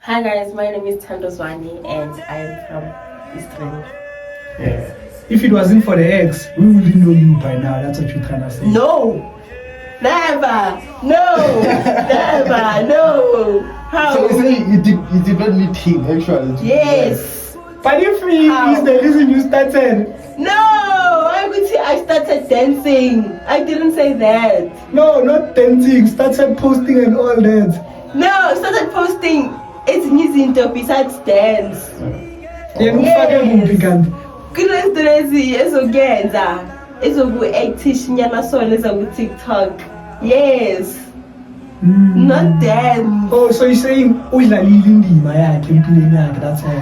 Hi guys, my name is Thando Zwani and I am from Eastern. Yeah. If it wasn't for the ex, we wouldn't know you by now. That's what you're trying to say. No! Never! No! Never! No! How? So you say you did not meet him actually? Yes! But if he is the reason you started. No! I would say I started dancing. I didn't say that. No, not dancing. Started posting and all that. No, I started posting. It's music besides dance. Yes. Kulesi ezogenza ezoku-actish nyana sona ezoku-TikTok. Yes. Not dance. Oh, so you're saying uyidlalile indima yakhe empilweni yakhe, that's all.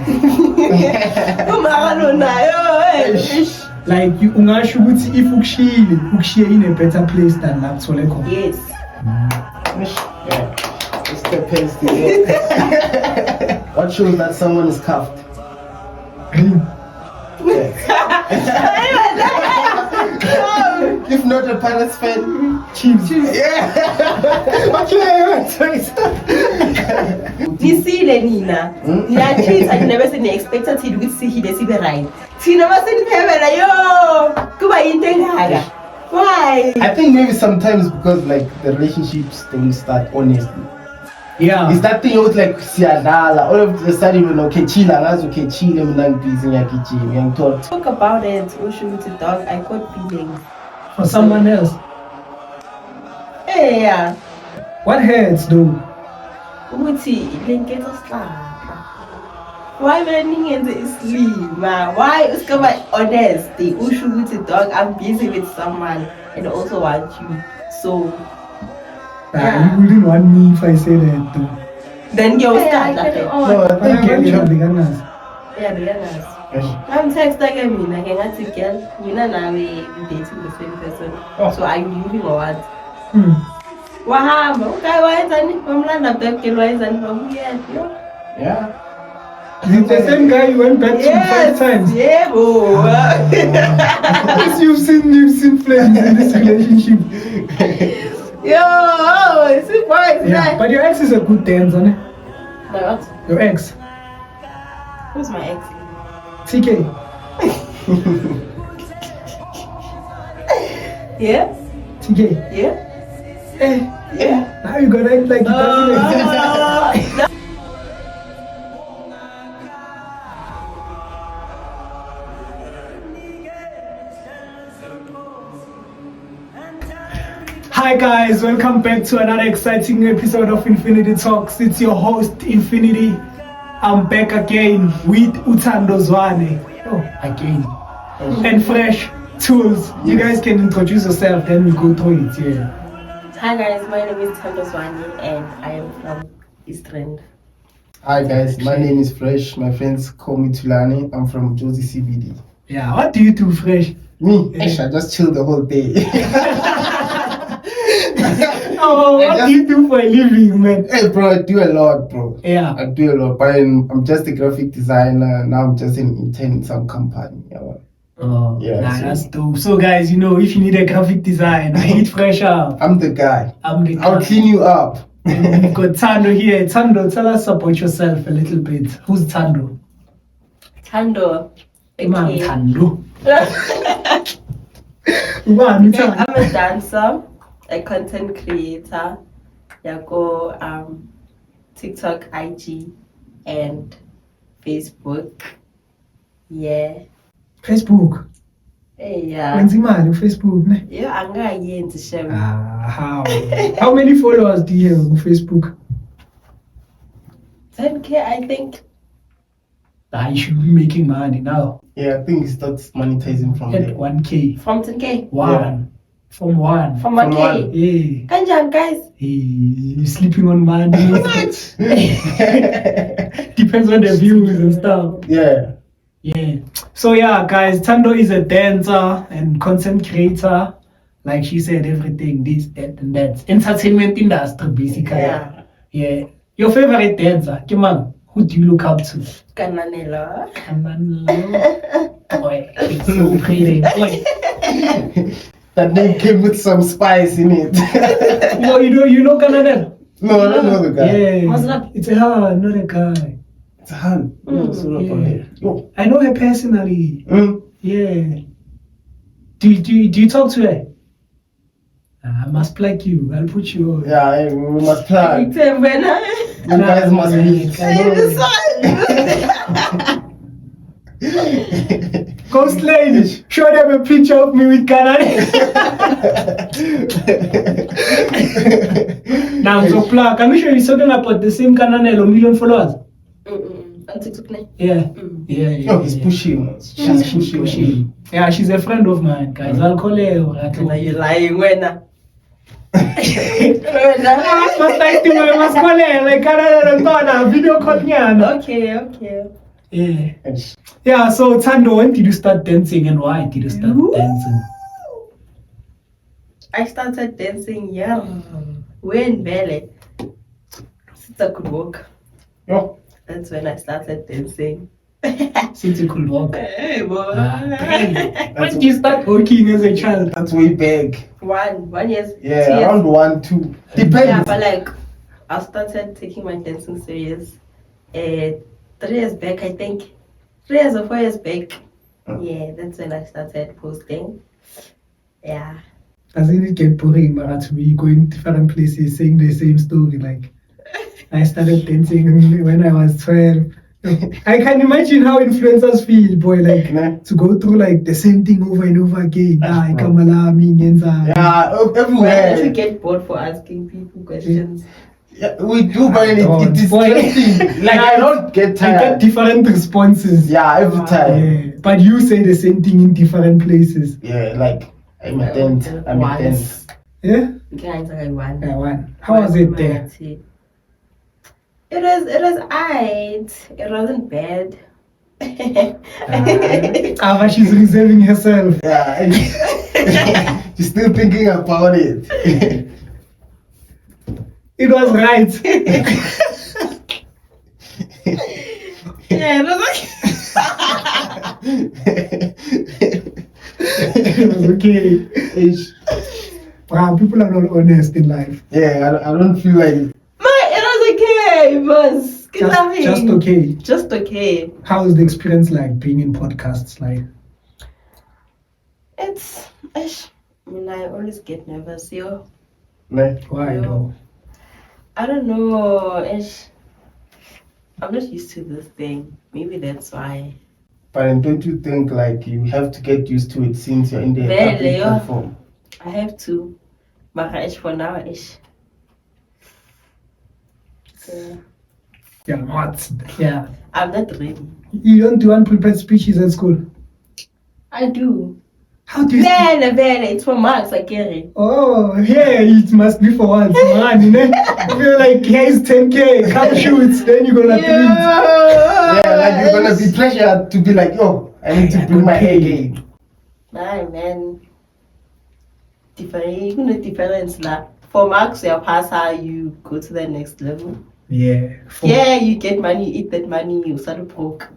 Umaro nayo. Like ungasho ukuthi if ukushiye in a better place than lapho uthole khona. Yes. Yeah. It's the pace to get. What shows that someone is cuffed? Green. If not a Pirates fan, Chiefs. yeah. Nisile nina. Nina kids I never seen expected to with see he desi be right. Tina was in heaven yo. Kuba intengaga. Why? I think maybe sometimes because like the relationships don't start honestly. Yeah. It's that thing with like siyadala. All of a sudden you know okay chill mina ngibhizi ngiyagijima ngiyangithola. Talk about it. Ushuti dog. I got feelings For someone else. Hey yeah. What hurts though? Ukuthi lenketho sihlala. Why beningenze islima? Why usikaba honesty? Usho ukuthi dog I'm busy with someone and also want you. So You wouldn't want me if I say that though. then you start No, laughing. I think Girl, you have the gunners. Yeah, beginners. I'm texting me like ngathi girl, mina nawe we dating the same person. So are you leaving or what? Wahamba, okay, wayenzani? Wamlanda back girl wayenzani? Wabuya. Yeah. Is it the same guy you went back to 5 times? Yeah, bro. Because you've seen flames in this relationship. Yo, it's a boy. Yeah, but your ex is a good dancer, ne? My what? Your ex. Who's my ex? TK. Yeah? TK. Yeah? Yeah. Now you gotta act like it doesn't exist. Hi guys, welcome back to another exciting episode of Infinity Talks. It's your host Infinity. I'm back again with Thando Zwani. Oh, again. And Fresh Tools. You guys can introduce yourself, then we go through it. Yeah. Hi guys, my name is Thando Zwani and I am from Eastern. Hi guys, my name is Fresh. My friends call me Tulani. I'm from Josie CBD. Yeah, what do you do, Fresh? Me, Yeah. I just chill the whole day. Oh, what do you do for a living, man? Hey bro, I do a lot, bro. Yeah. I do a lot, but I'm just a graphic designer. Now I'm just an intern in some company. Oh, Yeah, nah, so- that's dope. So, guys, you know, if you need a graphic design, hit Fresh up. I'm the guy. I'm the I'll clean you up. We've got Thando here. Thando, tell us about yourself a little bit. Who's Thando? Thando. Imam Okay. Thando. I'm a dancer, a content creator. Yako TikTok, IG, and Facebook. Yeah. Facebook. Hey, yeah. When's imali Facebook, ne? Yeah, angayenzi shem. How? How many followers do you have on Facebook? 10K, I think. You should be making money now. Yeah, I think it starts monetizing from At there. 1K. From 10K. One. From one. From From 1K. one. Yeah. Kanjani, guys? Hey, you sleeping on money. Depends on the views and stuff. Yeah. Yeah. So yeah, guys, Thando is a dancer and content creator. Like she said, everything, this, that, and that. Entertainment industry, basically. Yeah. Yeah. Your favorite dancer, Kimang, who do you look up to? Kananelo. Boy, it's so pretty. Boy. That name came with some spice in it. You know Canada? No, I don't know the guy. Yeah. Mazrap. It's a her, not a guy. It's a hand. No, so not on here. Yo. I know her personally. Mm. Yeah. Do you talk to her? I must like you. I'll put you on. Yeah, we must plan. You guys must meet. Ghost lady, show them a picture of me with Kanane. Now, so plug. I'm sure you're talking about the same Kanane, 1 million followers. On TikTok now. Yeah. Oh, he's pushing. She's pushing. Yeah, she's a friend of mine, guys. I'll call her. Now you're lying when I must call her. Like, Kanane, video call me. Okay. Yeah. Yeah, so Tando, when did you start dancing and why did you start dancing? I started dancing young. When Bele. Since I could walk. Yo. That's when I started dancing. Since you could walk. Hey, boy. When did you start walking as a child? That's way back. 1 year. Yeah, 2 years. around 1, 2. Depends. Yeah, but like I started taking my dancing serious 3 years back, I think. 3 years or 4 years back. Yeah, that's when I started posting. Yeah. Doesn't it get boring, Mara, to be going different places, saying the same story? Like, I started dancing when I was 12. I can imagine how influencers feel, boy, like to go through like the same thing over and over again. Yeah, Why everywhere. don't you get bored for asking people questions? Yeah, we do, but it is interesting. Like, I don't get I tired. get different responses. Yeah, every time. Yeah, but you say the same thing in different places. Yeah, like, I'm a tent. I'm a tent. Yeah? One. Yeah, one. How was it there? It was aight. It wasn't bad. But she's reserving herself. Yeah, she's still thinking about it. It was right. Yeah, it was It was okay. Wow, people are not honest in life. Yeah, I don't feel like it was okay. It was just okay. Just okay. How is the experience like being in podcasts like? I always get nervous, yo. Why though? I don't know. I'm not used to this thing. Maybe that's why. But don't you think like you have to get used to it since you're in the public platform? I have to. But for now, Yeah, what? Yeah. I'm not ready. You don't do unprepared speeches at school? I do. How do you it's for marks, I get it. Oh, yeah, it must be for once, man. You know, like, here's 10K, come shoot, then you're gonna print. Yeah, like you're gonna be pressured to be like, oh, I need to bring my A game. Nah, man. Difference now. For marks, you pass how you go to the next level. Yeah. Yeah, you get money, you eat that money, you start broke.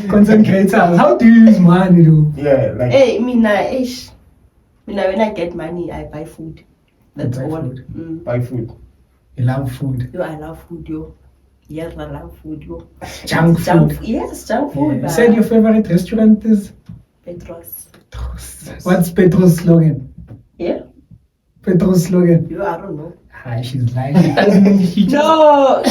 Content creators, how do you use money though? Yeah, like. Hey, when I get money, I buy food. That's all. Food. Buy food. You love food. Yo, I love food, yo. Yes, I love food, yo. Junk food. Yes, junk food. Yeah. You said your favorite restaurant is? Petros. What's Petros' slogan? Yeah? Petros' slogan? Yo, I don't know. Hi, she's lying. No!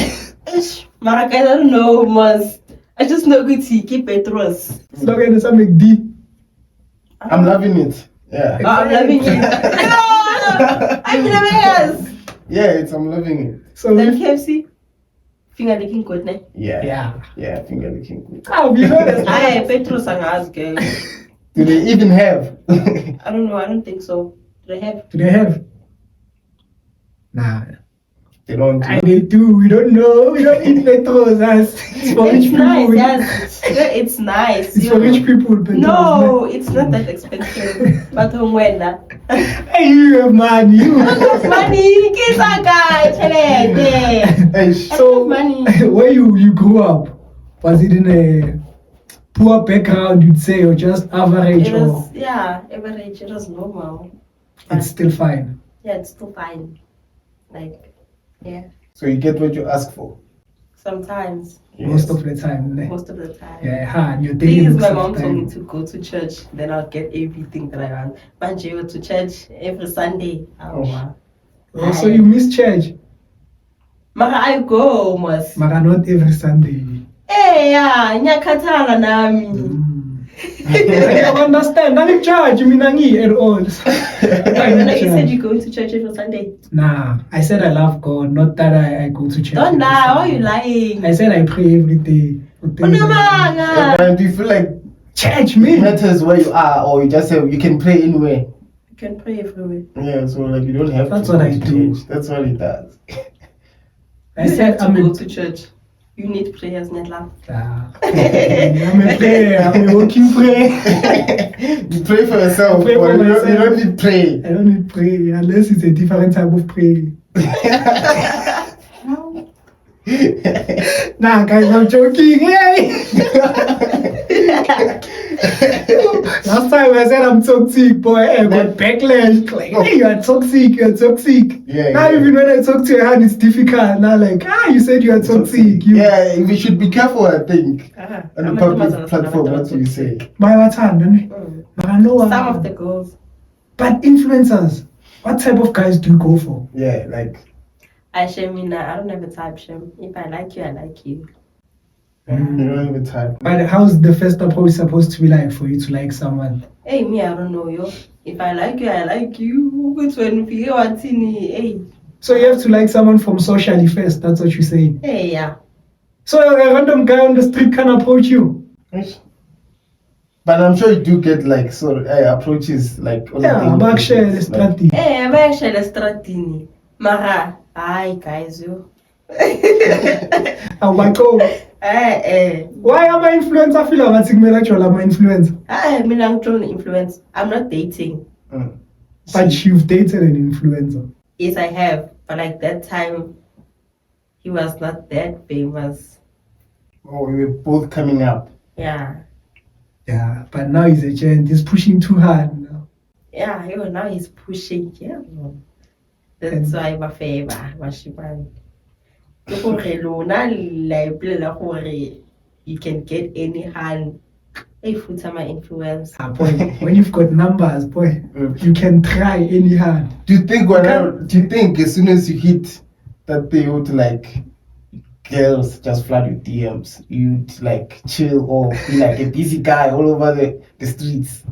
Maraka, I don't know, Mas. I just know good to keep Petros. Slogan is a McD. I'm loving it. Yeah. I'm loving it. No! I'm loving it. Yeah, I'm loving it. So then KFC? Finger licking good, ne? Yeah, finger licking good. Oh, you know that. Aye, Petros and us, girl. Do they even have? I don't know, I don't think so. Do they have? Nah. They don't. They do. We don't know. We don't eat Petros. It's for rich people. Nice, yes. It's nice. It's for rich people. Petros. No, it's not that expensive. But when hey, you have money. You have money. Kids are guys. So, where you grew up, was it in a poor background, you'd say, or just average? It was, average. It was normal. It's still fine. Yeah, it's still fine. Like, yeah. So you get what you ask for. Sometimes. Most of the time. Ne? Most of the time. Yeah, and your daily Please, looks my of mom told time. me to go to church, then I'll get everything that I want. Banjo to church every Sunday. Oh, wow. Oh, so you miss church? Mara, I go almost. Mara, not every Sunday. Hey, yeah, nyakatala nami. I don't understand. I'm in church. I mean, I'm at all. You said you go to church every Sunday. Nah, I said I love God, not that I go to church. Don't lie. Why are you lying? I said I pray every day. Yeah, but do you feel like church, it man? matters where you are, or you just have, you can pray anywhere? You can pray everywhere. Yeah, so like you don't have That's to what go I to do. church. That's what it does. I You said have to I'm go a to church. You need prayers, Netla. I'm a prayer. I'm a walking prayer. You pray for yourself, I pray but for you myself. don't need pray. I don't need prayer unless it's a different type of prayer. Nah, guys, I'm joking. Hey! Last time I said I'm toxic, boy, I got backlash. Like, hey, you're toxic, you're toxic. Yeah, now, yeah. even when I talk to your hand, it's difficult. Now, like, you said you're toxic. You, Yeah, we should be careful, I think. Uh-huh. On the public platform, what do you say? by what hand, don't But I know Some of the girls. But influencers, what type of guys do you go for? Yeah, like. I don't have a type, Shem. If I like you, I like you. You don't even type. But how's the first approach supposed to be like for you to like someone? Hey, me, I don't know, yo. If I like you, I like you. Which one? Hey. So you have to like someone from socially first, that's what you say. Hey, yeah. So a random guy on the street can approach you? But I'm sure you do get like approaches like on Yeah, the back share the strategy. Hey, I'm actually a stratini. Mara, hi, guys, yo. Oh my God. Hey. Why am I influencer? Feel like I'm my influencer. I'm an influence. I'm not dating. But you've dated an influencer. Yes, I have. But like that time, he was not that famous. Oh, we were both coming up. Yeah. Yeah, but now he's a giant. He's pushing too hard now. Yeah, now he's pushing. Yeah. That's why my favor. You can get any hand. If it's my influence. Boy, when you've got numbers, boy, you can try any hand. Do you think as soon as you hit that they would like girls just flood with DMs, you'd like chill or be like a busy guy all over the streets?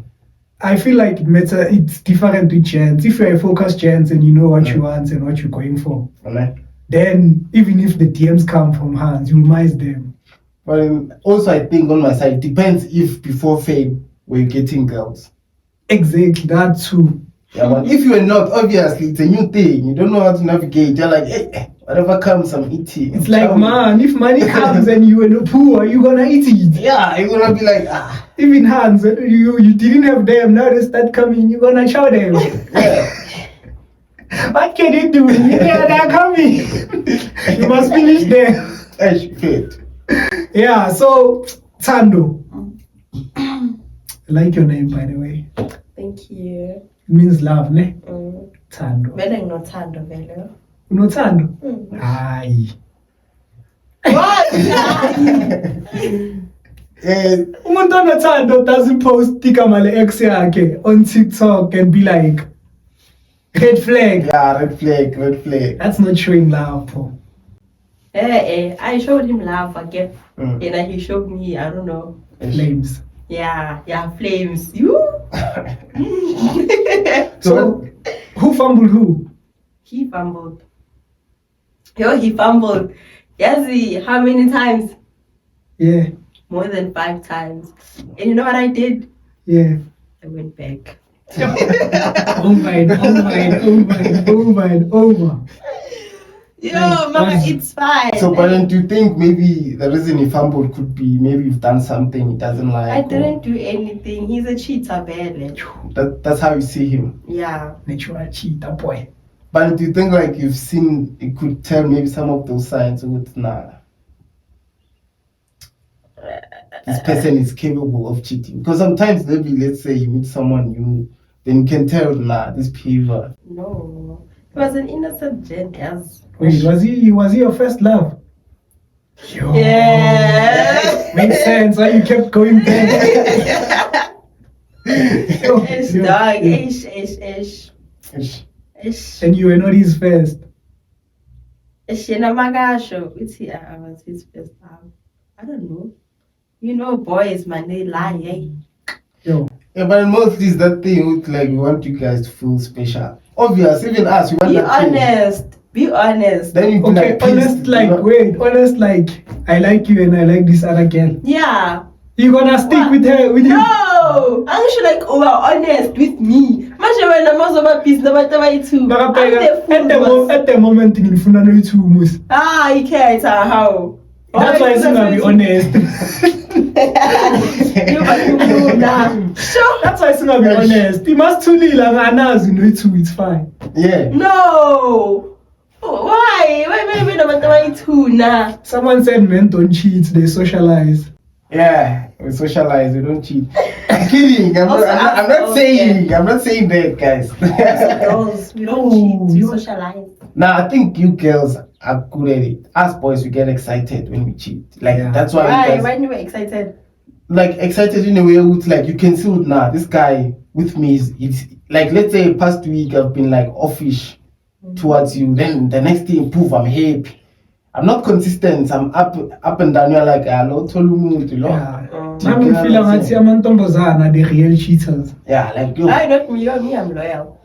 I feel like it's different with gents. If you're a focused gent and you know what you want and what you're going for, then even if the DMs come from hands, you'll miss them. But also I think on my side, it depends if before fame were you getting girls. Exactly, that too. Yeah, but if you are not, obviously it's a new thing. You don't know how to navigate. You're like, hey, whatever comes, I'm eating. It's like, man, if money comes and you are poor, you're gonna eat it. Yeah, you're gonna be like, Even hands, you didn't have them, now they start coming, you're gonna show them. Yeah. What can you do? Yeah, they're coming. You must finish them. Fit. Yeah, so Tando. I like your name, by the way. Thank you. It means love, ne? Tando. Vele nginothando vele. Unothando? Aye. What? Umuntu onothando doesn't post igama le-ex yakhe on TikTok and be like, red flag. Yeah, red flag. That's not showing love, bro. I showed him love again. And he showed me, I don't know. Flames. Yeah, flames. You? So, who fumbled who? He fumbled. He fumbled. Yes, how many times? Yeah. More than 5 times. And you know what I did? Yeah. I went back. over and over. Yo, Mama, it's fine. So, but then do you think maybe the reason he fumbled could be maybe you've done something he doesn't like? I didn't do anything. He's a cheater, barely. That's how you see him. Yeah. Natural cheater, boy. But do you think like you could tell maybe some of those signs with this person is capable of cheating? Because sometimes maybe let's say you meet someone new, then you can tell this behavior. No. was an innocent gent, yes. Wait, was he your first love? Yo. Yeah. Makes sense why you kept going back. Ish, dog. Ish. And you were not his first. Ish, yena magasho. I was his first love. I don't know. You know, boys, man, they lie, eh? Yo. Yeah, but mostly it's that thing with like we want you guys to feel special. Obvious, even us, we want Be that thing. honest. Be honest. Then you be Okay, like, honest, pissed, like, you know? wait, honest, like, I like you and I like this other girl. Yeah. You gonna stick What? with her, with him? No! I'm sure like honest with me. Mashe wena mazoba peace nabataba itu. At the moment, ngifuna no itu mus. Ah, you can't how. That's why I'm gonna be honest. Sure. That's why I'm gonna be honest. You must too little anazi no itu, it's fine. Yeah. No. Why nabataba itu na? Someone said men don't cheat, they socialize. Yeah, we socialize, we don't cheat. I'm kidding. I'm not saying that, guys. Girls, we don't cheat, we socialize. Nah, I think you girls are good at it. Us boys, we get excited when we cheat. Like Yeah. that's why. Why? You guys, When you were excited? like excited in a way with like you can see with this guy with me is it's like let's say past week I've been like offish towards you. Then the next thing, poof, I'm happy. I'm not consistent. I'm up and down. You're like, hello, Tolumu, Yeah. Do you I'm get what I'm feeling like saying? amantombazana, the real cheaters. Yeah, like yo, Not me, me, I'm loyal.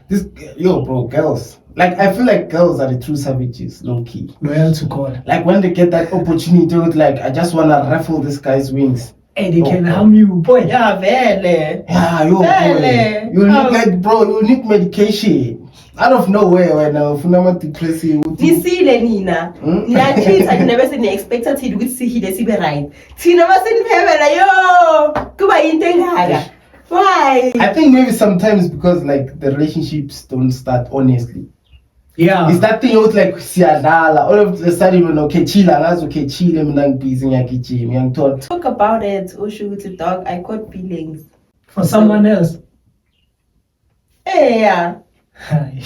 this yo, bro, girls. Like I feel like girls are the true savages, low key. Loyal to God. Like when they get that opportunity, with like I just wanna raffle this guy's wings. Hey, they can Oh, harm you, boy. Yeah, vele. Yeah, yo, Really? boy. You need like, bro, you need medication. Out of nowhere, when Funama depressive. Nisile nina. Niyachitha nina bese niya-expecta thina ukuthi sihile sibe right. Thina maseniphephela yo. Kuba yinto engaka. Why? I think maybe sometimes because like the relationships don't start honestly. Yeah. It's that thing with like siyadlala. All of a sudden when okay chila, ngazi okay chile mina ngibhizi ngiyagijima ngiyangithola. Talk about it, usho ukuthi dog, I caught feelings. For someone else. Yeah. Hi.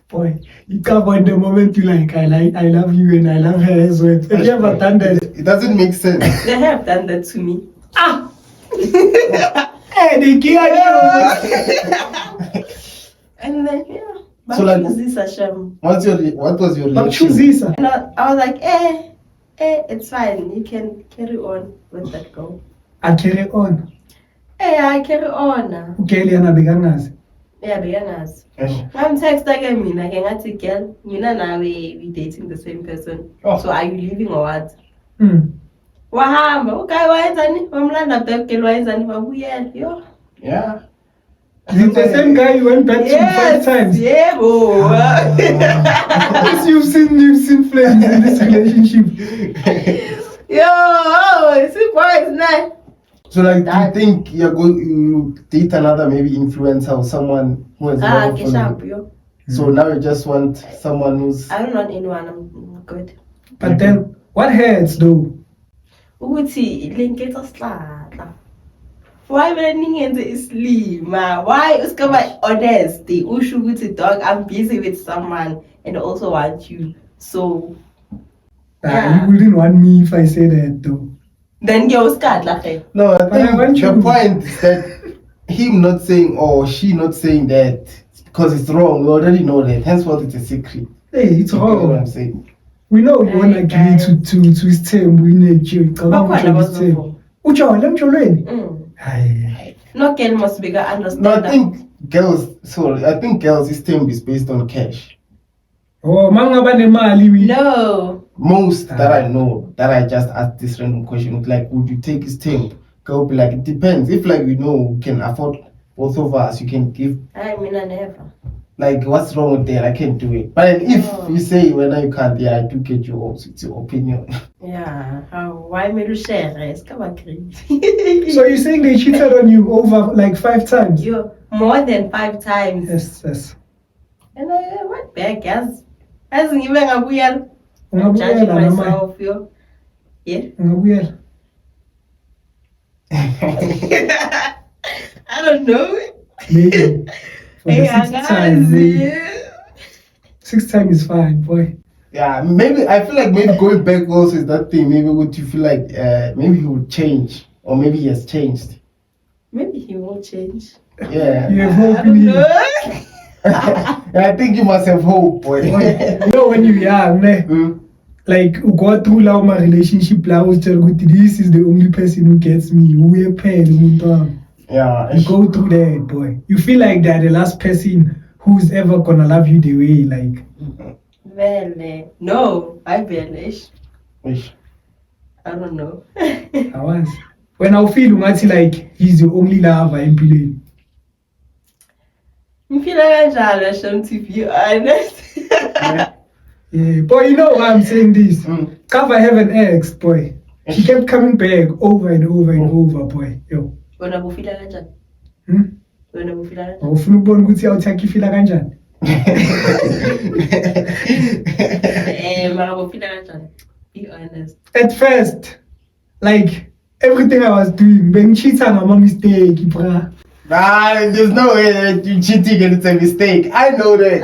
Boy, you can't avoid the moment you like, I love you and I love her as well. Have you ever done that? It doesn't make sense. They have done that to me. Ah! Hey, they killed you! And then, yeah. So, like- this Hashem. What was your But choose reaction? this. And I was like, it's fine. You can carry on with that girl. I carry on. I carry on. Okay, Liana Begangas. Yeah, beginners. Eh, I'm texting me, like, I girl, Mina now we dating the same person. Oh. So are you leaving or what? Hmm. Wahamba, okay, wayenzani? Wamlanda back girl wayenzani? Wabuyela, yo. Yeah. Is it the same guy you went back to 5 times? Yeah, bro. Yes, you've seen flames in this relationship. Yo, this boy is nice. So like, do you think you're going to date another maybe influencer or someone who has never Okay, followed sharp, you? yo. So now you just want someone who's I don't want anyone, I'm good. But then, what hurts though? Ukuthi linketha sihlahla. Why when ningenze islima? Why uskaba honesty? Usho ukuthi dog, I'm busy with someone and I also want you. So Yeah. You wouldn't want me if I say that though. then you scared like no. I But I think want the you- point is that him not saying or she not saying that because it's wrong. We already know that. Henceforth, it's a secret. Hey, it's You get what I'm wrong. saying? We know you want Hey, to agree to his term. We need you. Bakhona bazofuna. Ujola emjolweni. Hayi. No girl must be understand. No, I think girls' system is based on cash. Oh, mangaba nemali we. No. Most that I know, that I just asked this random question, like, would you take his temp? Girl be like, it depends. If like we know we can afford both of us, you can give. I mean, I never. Like, what's wrong with that? I can't do it. But then if Oh. you say whether you can't, yeah, I do get you also. It's your opinion. Yeah. How? Why me to share? It's come crazy. So you're saying they cheated on you over like 5 times? You more than 5 times. Yes. And I went back as even ngabuyela. I'm Ungabuyela judging noma. myself, yo. Yeah. Ungabuyela. I don't know. Maybe. For the sixth time, maybe. Sixth time is fine, boy. Yeah, maybe I feel like maybe going back also is that thing. Maybe would you feel like maybe he would change, or maybe he has changed. Maybe he will change. Yeah. You have hope in him. I think you must have hope, boy. You know, when you're young, like you go through my relationship, this is the only person who gets me. Yeah. You go through that, boy. You feel like they're the last person who's ever gonna love you the way, like. No, I banish. Ish. I don't know. I was. When I feel like he's the only lover in Pileni. I feel like I'm Shem, to be honest. Yeah, boy, you know why I'm saying this? Because I have an ex, boy. She kept coming back over and over and over, boy. Yo. When I feel like I'm When I feel like ufuna ukubona ukuthi awuthakha ifila kanjani? Be honest. At first, like everything I was doing, being cheating on my mistake, bruh. Nah, there's no way that you cheating and it's a mistake. I know that.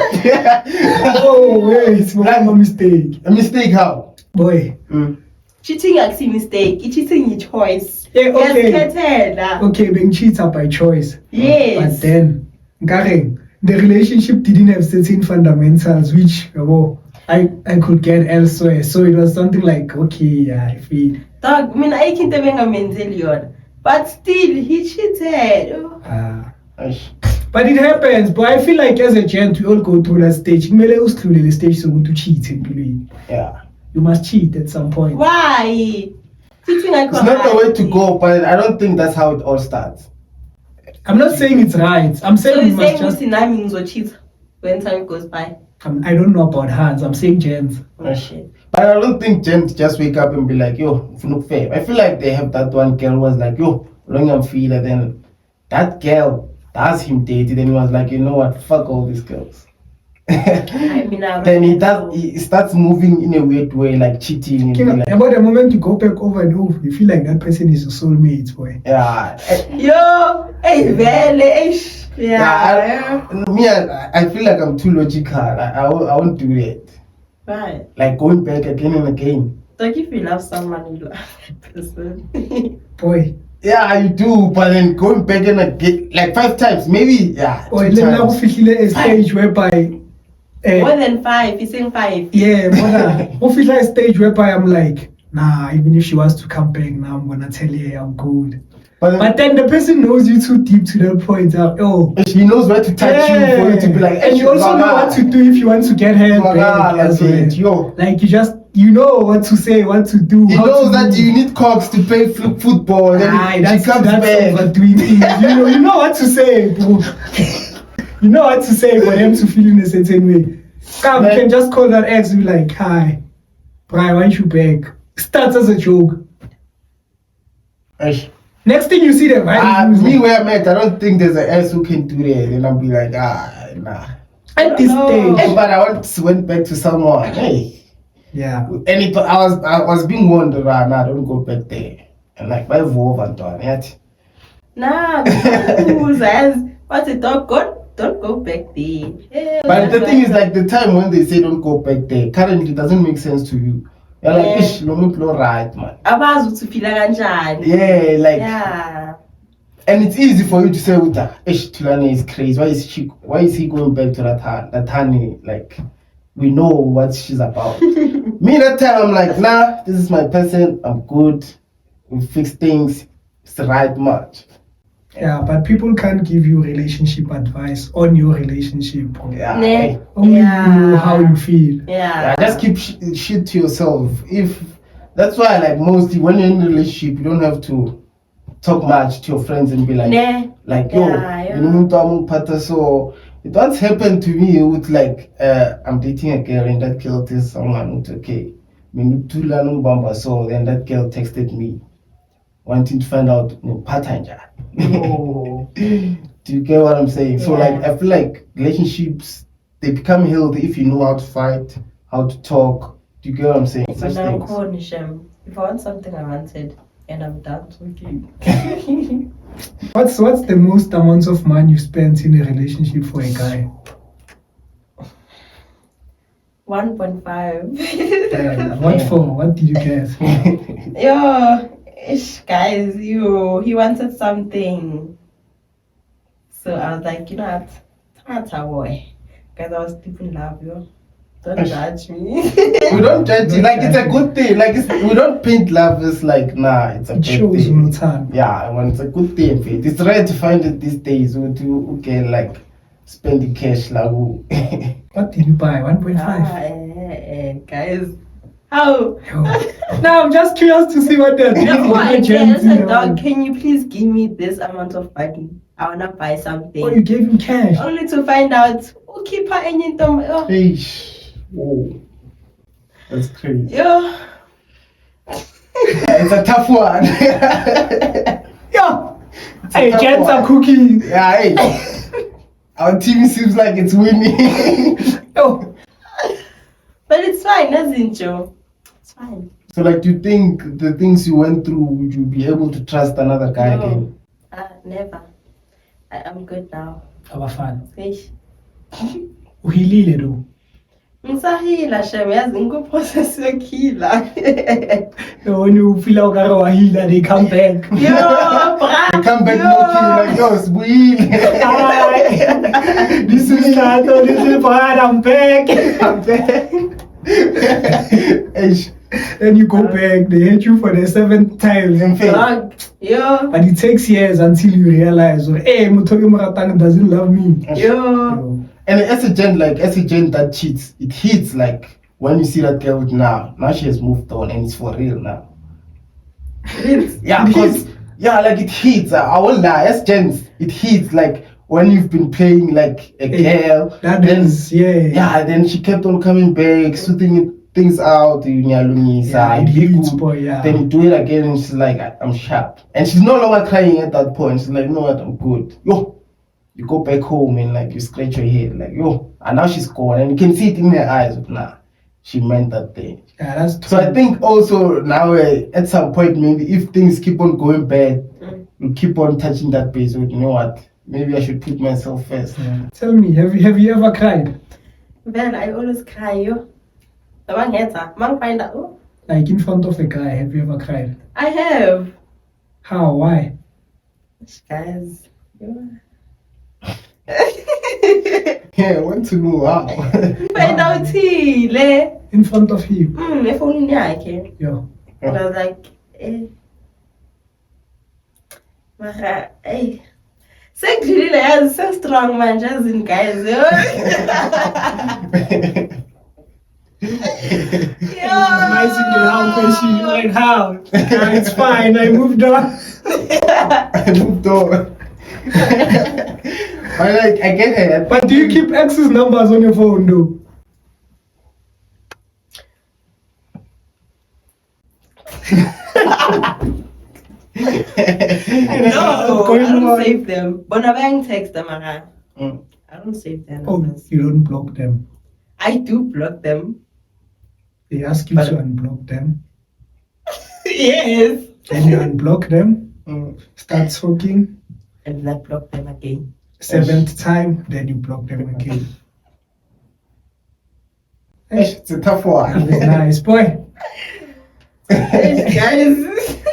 Oh, wait, it's not my mistake. A mistake how? Boy. Cheating is a mistake. It's cheating is choice. Yeah, okay. Yes, okay, being cheated by choice. Yes. But then, Karen, the relationship didn't have certain fundamentals which I could get elsewhere. So it was something like, okay, yeah, I feel. Dog, I mean, I can't even a million. But still, he cheated. But it happens. But I feel like as a gent, we all go through that stage. The stage so to cheat and believe. Yeah. You must cheat at some point. Why? It's not the way to go, but I don't think that's how it all starts. I'm not saying it's right. I'm saying so you must just... means or cheat when time goes by. I don't know about hands. I'm saying gents. Oh shit. But I don't think gents just wake up and be like, yo, look fair. I feel like they have that one girl was like, yo, long I'm feeling. Then that girl does him date. Then he was like, you know what? Fuck all these girls. Then he starts moving in a weird way, like cheating. Like, about the moment you go back over and over, you feel like that person is your soulmate, boy. Yeah. Yo, hey, really? Yeah. I feel like I'm too logical. I won't do that. Right. Like going back again and again. Like if you love someone, you love that person. Boy. Yeah, you do, but then going back and again, like 5 times, maybe, yeah. Boy, let me now feel a stage whereby. More than 5, he's saying 5. Yeah, more feel like a stage whereby I'm like, nah, even if she wants to come back now, I'm gonna tell her I'm good. But then the person knows you too deep to that point. He knows where to touch you for you to be like, and you also know what to do if you want to get her back. Like you know what to say, what to do. He knows that you need cocks to play football. Then she comes back. Overdoing things. you know what to say, bro. You know what to say for them to feel in a certain way. You can just call that ex and be like, hi, Brian, why aren't you back? Starts as a joke. Next thing you see them, right? Me where I'm at, I don't think there's an ass who can do that. Then I'll be like, nah. At this stage. But I went back to someone. Hey. Yeah. And I was being warned around, nah, don't go back there. And like, my voice and done it. Nah, who says, what's it, don't go back there. Yeah, but the thing is, like, the time when they say don't go back there, currently it doesn't make sense to you. You're like, ish, no me blow right, man. Yeah, like, yeah. And it's easy for you to say, ish, Tulani is crazy. Why is he going back to that honey? Like, we know what she's about. Me, that time, I'm like, nah, this is my person. I'm good. We fix things. It's the right match. Yeah, but people can't give you relationship advice on your relationship. Yeah. Only you know how you feel. Yeah. Just keep shit to yourself. That's why, like, mostly when you're in a relationship, you don't have to talk much to your friends and be like, yo, so it once happened to me with like, I'm dating a girl and that girl tells someone, okay, so then that girl texted me wanting to find out part-time job. Do you get what I'm saying? So like, I feel like relationships, they become healthy if you know how to fight, how to talk. Do you get what I'm saying? But now, if I want something I wanted and I'm done talking. What's the most amount of money you spent in a relationship for a guy? 1.5. What for? What did you get? Guys, he wanted something. So I was like, you know what? That's a boy. Because I was deep in love, Don't judge me. We don't judge you. Like, it's a good thing. Like, we don't paint love as like, nah, it's a It good shows thing. no time. Yeah, when it's a good thing. It's rare to find it these days who can, like, spend the cash. Like, What did you buy? 1.5? Guys. How? No, I'm just curious to see what they're doing. Dog, can you please give me this amount of money? I wanna buy something. Oh, you gave him cash? Only to find out who keep her in oh. Whoa. That's crazy. Yeah. It's a tough one. Yeah. It's a Hey, tough gents one. are cooking. Yeah, hey. Our team seems like it's winning. Oh. But it's fine, doesn't it? It's fine. So, like, do you think the things you went through, would you be able to trust another guy again? Never. I'm good now. Abafana. Eish. Uhilile though. Ngisahila shem yazi ngikuprocess yokhila. When you feel like wahila, they come back. Yo, bra. They come back looking like, yo, sweet. This is Tato, this is Brad, I'm back. I'm back. Eish. Then you go back, they hit you for the 7th time. Dog. Yo. But it takes years until you realize, hey, Mutogi Muratang doesn't love me. Yo. And as a gent that cheats, it hits like when you see that girl now she has moved on and it's for real now. Yeah, because like it hits. I won't lie, as gents, it hits like when you've been playing like a girl. Then she kept on coming back, sorting things out. It hits, boy, yeah. Then you do it again and she's like, I'm sharp. And she's no longer crying at that point. She's like, you know what, I'm good. Yo. You go back home and like you scratch your head like, yo, and now she's gone and you can see it in her eyes. Nah, she meant that thing. Yeah, that's true. So I think also now at some point maybe if things keep on going bad, you keep on touching that base. You know what? Maybe I should put myself first. Yeah. Tell me, have you ever cried? Well, I always cry, yo. The one hater, man find out. Oh. Like in front of a guy, have you ever cried? I have. How? Why? Guys. Yeah, I want to know how. Find out le. In front of him? If only yakhe. Yo. And I was like, Mara, hey. Sekudlulile yazi so strong manje azini guys. Recognizing the how question, like how? It's fine, I moved on. I moved on. I get it. But do you keep ex's numbers on your phone though? No, I don't save them. But I text them. I don't save them. Oh, you don't block them? I do block them. They ask you to unblock them? Yes. Then you unblock them, start talking. And then I block them again. 7th time, then you block them again. It's a tough one. Nice, boy. Guys.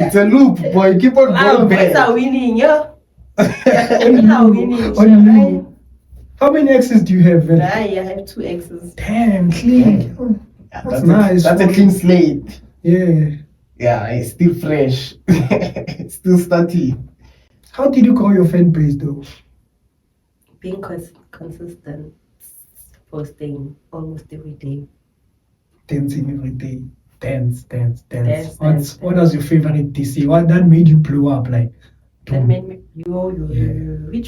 It's a loop, boy. Keep on going back. Boys are winning, yo. Winning. How many exes do you have? I have 2 exes. Damn, clean. That's nice. That's a clean slate. Yeah. Yeah, it's still fresh. It's still starty. How did you grow your fan base though? Being consistent. Posting almost every day. Dancing every day. Dance. Dance. What was your favorite DC? What that made you blow up like? That made me which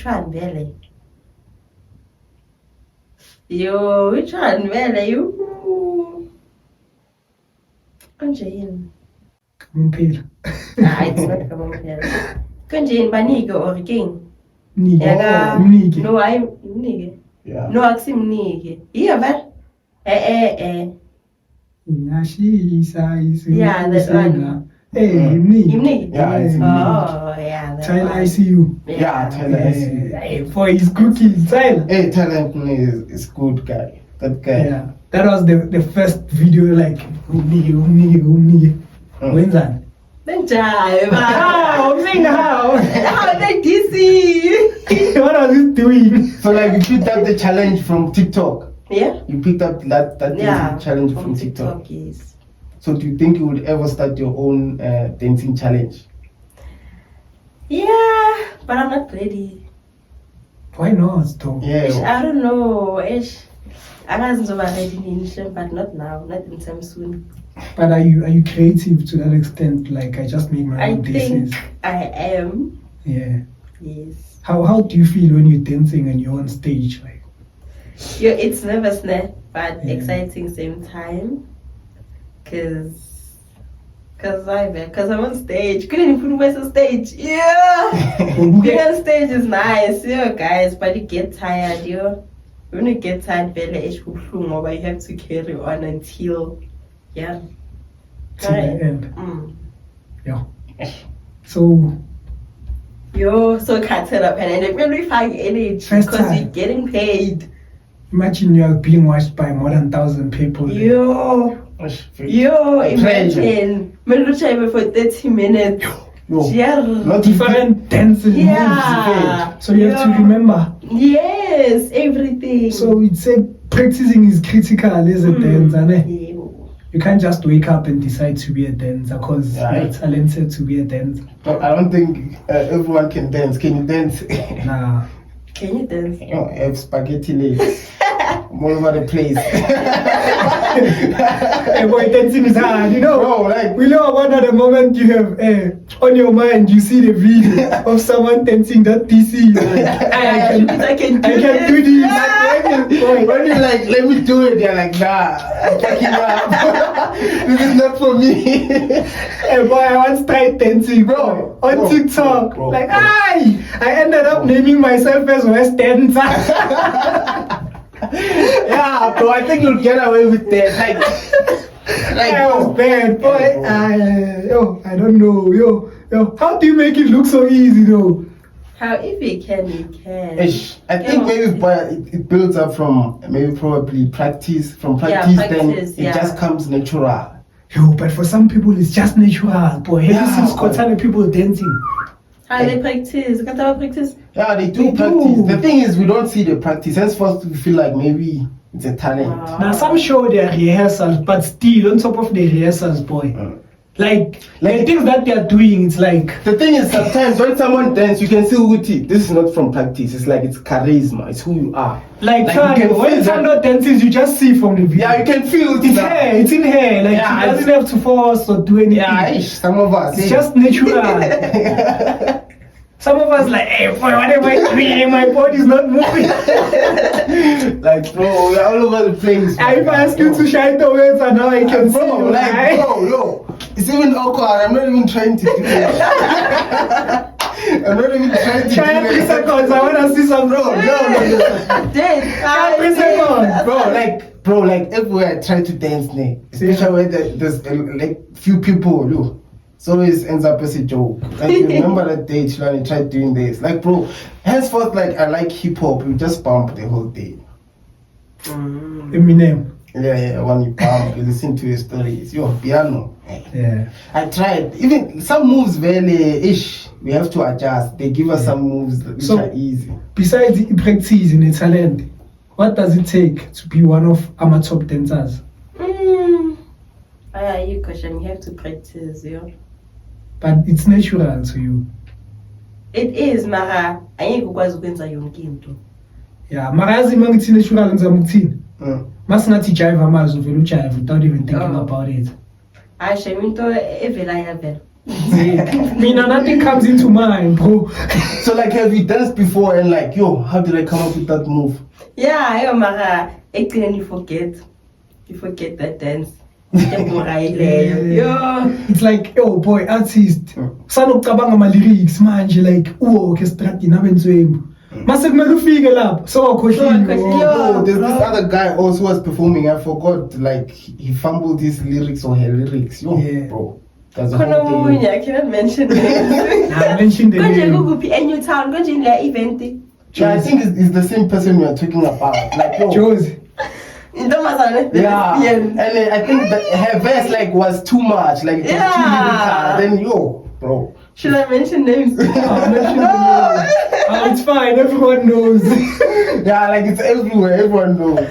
one really? Yo, which one really? You Kunjin. Kamumpila. It's not Kamumpila. Kunjin Banige or King. Mnike. No, I'm Mnige. Yeah. No, Axim Mnige. Yeah, but Yeah, that one. Hey, Imni. Imni? Yeah, it's Oh, yeah. that Tyler, one. I see you. Yeah, Tyler. Hey, boy, he's cooking. Tyler. Hey, Tyler is good guy. That guy. Yeah, that was the first video like Umni. When's that? Then jive. How? I'm saying how? How they DC? What are you doing? So like you picked up the challenge from TikTok. Yeah? You picked up that Yeah. challenge from TikTok. Yes. So do you think you would ever start your own dancing challenge? Yeah, but I'm not ready. Why not, though? Yeah. I don't know. I wasn't ready initially, but not now. Not anytime soon. But are you creative to that extent? Like I just make my I own think dishes. I am. Yeah. Yes. How do you feel when you're dancing and you're on stage? Like Yeah, it's nervous, but Yeah. exciting same time. Cause I'm on stage. Couldn't even put on stage. Yeah. Being on stage is nice, guys, but you get tired, When you get tired, you have to carry on until, to the end. Yeah. So You're so cut up and it really find energy First because time. you're getting paid. imagine you're being watched by more than 1,000 people. Yo, imagine. Me for 30 minutes. Yeah. Not Different dances, Yeah. moves. So you have to Yeah. remember. Yes, everything. So it's a practicing is critical as a dancer. Ne? Yeah. You can't just wake up and decide to be a dancer because Yeah, you're talented to be a dancer. But I don't think everyone can dance. Can you dance? Nah. Can you dance? I have spaghetti legs. I'm all over the place. Hey boy, dancing is hard, Bro, like We know about the moment you have on your mind, you see the video of someone dancing that DC. I can do this. Yeah. when you like, let me do it, they're like, nah, I'm fucking up. This is not for me. Hey boy, I once tried dancing, Bro. on Bro. TikTok. Bro. Like, I ended up naming myself as West Dancer. Yeah, bro, I think you'll get away with that. I was bad, boy. I don't know, yo. How do you make it look so easy, though? How if you can, you can. I think maybe but it builds up from maybe probably practice. From practice, then it just comes natural. Yo, but for some people it's just natural, boy. Have you seen Yeah, Scotland people dancing? How they practice? Can't I practice? Yeah, they They practice. do. The thing is, we don't see the practice. Henceforth, we feel like maybe it's a talent. Wow. Now some show their rehearsals, but still on top of the rehearsals, boy. Like the things that they are doing, it's like The thing is, sometimes when someone dance, you can see Uti. This is not from practice. It's like it's charisma. It's who you are. Like, you can feel when that- someone dances, you just see from the video. Yeah, you can feel it. It's hair, it's in hair. Like Yeah, it doesn't have to force or do anything. Yeah, some of us. It's just natural. Some of us like, hey boy, what am I doing? My body's not moving. like, bro, we're all over the place. If I ask you to shine the words and now I can see Bro, you, like, right? yo, it's even awkward. I'm not even trying to do it. I'm not even trying to Try and 3 do it. seconds, I wanna see some Bro, no. Dance. 3 seconds. Bro, like everywhere I try to dance, especially where there's like few people, it always ends up as a joke. Like, you remember that day Chilani tried doing this? Like, bro, henceforth, like, I like hip hop. You just bump the whole day. Eminem. Yeah, when you bump, you listen to his stories. Yo, piano. Yeah. I tried. Even some moves, ish. We have to adjust. They give us some moves which So- are easy. Besides the practice in a talent, what does it take to be one of our top dancers? You question. You have to practice, But it's natural to you. It is, mara. Angeke ukwazi ukwenza yonke into. Yeah, marazi mangithi natural ngizama ukuthini? Mm. Masingathi jive amazwi uvela ujive without even thinking Oh. about it. Ashe into evela yavela. Mina, nothing comes into mind, bro. So, like, have you danced before and like, yo, how did I come up with that move? Yeah, mara. Ekugcineni you forget that dance. Yo. It's like, yo boy, artist. Sanokucabanga ama-lyrics manje like orchestrate nabenzwembu. Mase kumele ufike lapho sowakhohliwe. Oh, there's this other guy also was performing. I forgot, like, he fumbled his lyrics or her lyrics. Yo, Yeah. bro. That's the whole thing. I cannot mention names. I mentioned the Konje name. kukuphi enye town konje in le event. Yeah, I think it's the same person we are talking about. Like, yo. Josie. Intombazane. Yeah, and I think that her verse like was too much. Like, it was too lyrical. Then yo, bro. Should I mention names? I'll mention the name. It's fine. Everyone knows. Yeah, like it's everywhere. Everyone knows.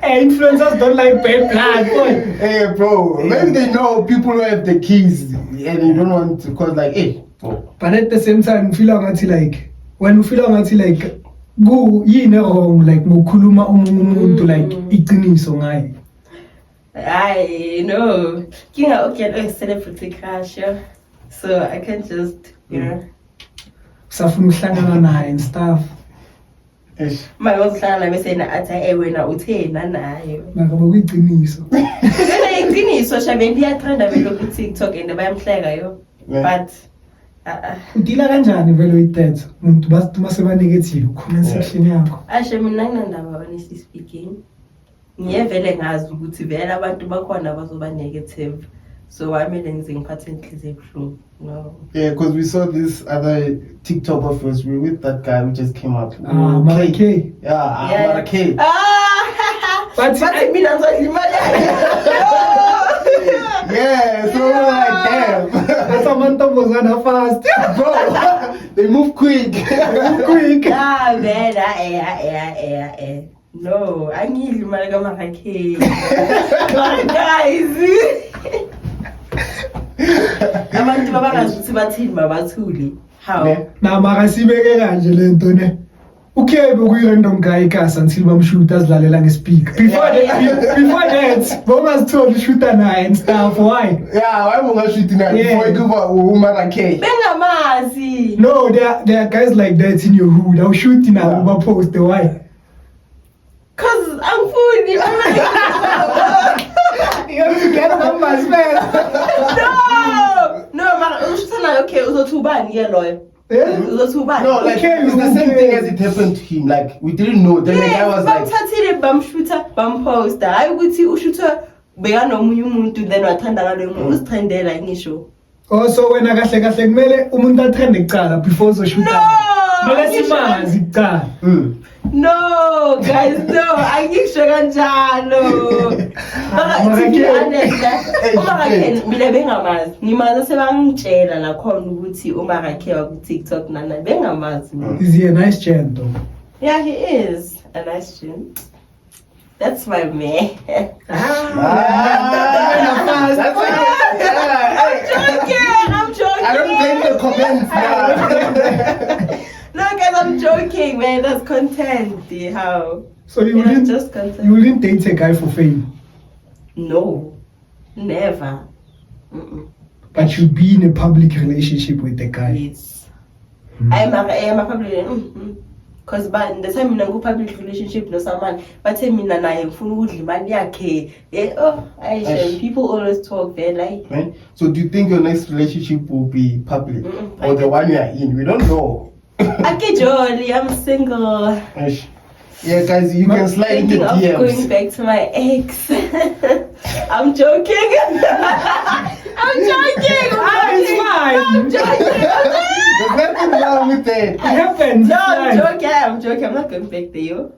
Hey, influencers don't like bad blood, boy. Hey, bro. Maybe they know people who have the keys and you don't want to cause like, hey, bro. But at the same time, feel like when you feel like go yini wrong like mukhuluma umuntu like iqiniso ngaye. I know. Kinga okay, a celebrity crush, so I can't just, you know. Safuna ukuhlangana naye and stuff. Eish. My was hlangana bese na athi wena uthena nayo. Maka bokuyiqiniso. Ngene iqiniso shabe ndiyathanda vele ku TikTok and bayamhleka yo. But udila kanjani vele uyithetha umuntu base negative comment section yakho. ashe mina nginandaba honestly speaking. Ngiyevele ngazi ukuthi vele abantu bakhona bazoba negative. So wamele ngize ngiphathe inhliziyo ebuhlungu. No. Yeah, because we saw this other TikTok of yours. We were with that guy who just came up. Mara K. Yeah, Mara K. But mina ngizolimala. Yeah, so we were like, damn. That's amantombazana fast. Bro, they move quick. Quick. Ah, vela No, angilimala kaMara K. Guys. Abantu babangazi ukuthi bathini mabathuli. How? Na mara sibeke kanje lento ne. Ukebe kuyi-random guy ikasa until bamshoota azilalela nge-speak. Before that, bongazitholi ushoota naye and stuff. Why? Yeah, why won't I shoot tonight? Before you go over Mara K. Bengamazi. No, there are guys like that in your hood. I'll shoot in a post. Why? Cause I'm foodie. You have to get numbers, man. No, man. Okay, uzotubani yellow. No, like it's the same thing as it happened to him. Like we didn't know. Then the guy was like, bamshooter, bamposter. I would see ushooter bekanomunye umuntu then wathanda ngalo umuntu uzithandela ngisho. Oh, so when I kahle kumele umuntu athande kuqala before uzoshoota. Mele simazi kuqala. No, guys, no. Angisho kanjalo. Mina bengamazi. Ngimazi sebangitshela nakhona ukuthi uMara K wa ku TikTok nana bengamazi. Is he a nice gent though? Yeah, he is a nice gent. That's my man. I'm joking. I don't blame the comments. No, guys, I'm joking, man. That's content. How? So you wouldn't just content. You wouldn't date a guy for fame? No, never. But you'd be in a public relationship with the guy. Yes. I am a public. Because by the time in a public relationship no someone, but tell me na I food man people always talk there like. Right? So do you think your next relationship will be public or the one you are in? We don't know. Okay, Jolly, I'm single. Yeah, guys, you can slide in the Thinking of DMs. going back to my ex. I'm joking. I'm joking. It's fine. I'm joking. There's nothing wrong with that. It happens. No, I'm joking. I'm not going back to you.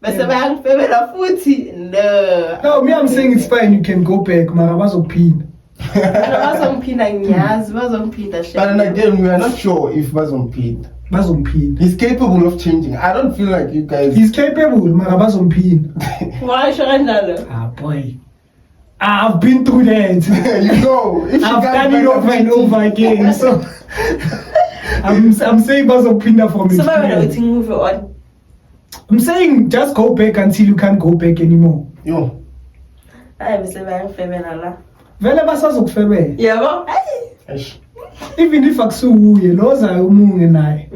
But I'm favorite footy. No. No, me, I'm saying it's fine. You can go back. Mara bazopin. But then again, we are not sure if Bazompin. He's capable of changing. I don't feel like you guys. He's capable. Mara bazompin. Why should I know? Ah, boy. I've been through that. You know, if I've done it over and over again. So I'm saying bazompin for me. So why are we move on? I'm saying just go back until you can't go back anymore. Yo. I'm saying favorite. Vele basazokufebela. Yebo. Even if akusuye loza umunge naye.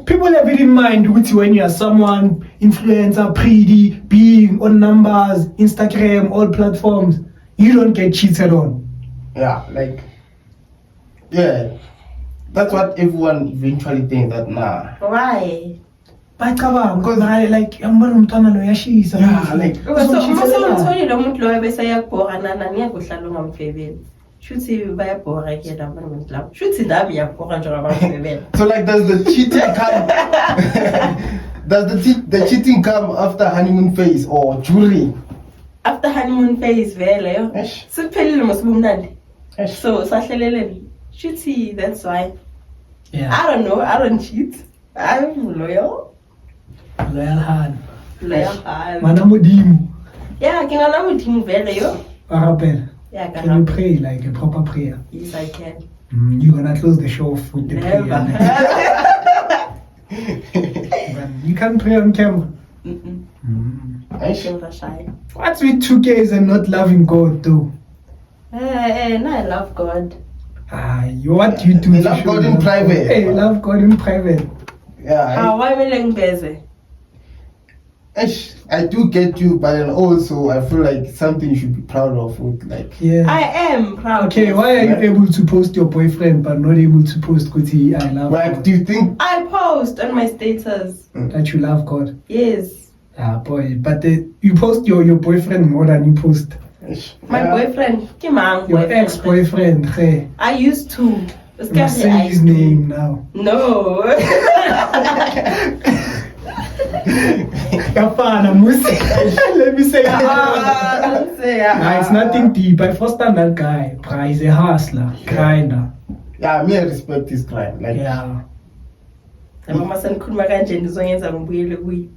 People have it in mind ukuthi when you are someone influencer, pretty, being on numbers, Instagram, all platforms, you don't get cheated on. Yeah, like that's what everyone eventually thinks that nah. Why? Because I like yambona umntwana lo yashisa. Yeah, like umtholi lo muntu loyo bese yakubhora nana ngeke uhlala ungamfebeli. Shuthi bayabhora ke la abantu labo. Shuthi ndaba iyabhora njengoba bamfebela. so like does the cheating come does the cheating come after honeymoon phase or during? After honeymoon phase vele yo. Eish. Siphelile masibumnandi. Eish. So sahleleleni. Shuthi that's why. Yeah. I don't know, I don't cheat. I'm loyal. Loyal hand. Loyal. Mana modimo. Yeah, ngingana modimo vele yo. Arapel. Yeah, Can you pray like a proper prayer? Yes, I can. You're gonna close the show off with the Never. prayer. But you can't pray on camera. Eish. Never shy. What's with 2Ks and not loving God though? No, I love God. What do you do? They to love show God in love? private. Hey, love God in private. Yeah. How why will busy? Eish, I do get you, but then also I feel like something you should be proud of. With like, Yeah. I am proud. Okay, why are you able to post your boyfriend but not able to post Kuti I love like, God? do you think? I post on my status. That you love God? Yes. Boy, but you post your boyfriend more than you post Eish, My yeah. boyfriend. Kimang your ex-boyfriend. Hey, I used to. It's you must say his name now. No. Kafana, Musi. Let me say Don't say Nah, it's nothing deep. I first time that guy. He's a hustler, grinder. Yeah, me I respect this crime. Like, Yeah. Mama sanikhuluma kanje ndizongenza ngibuyele kuyi.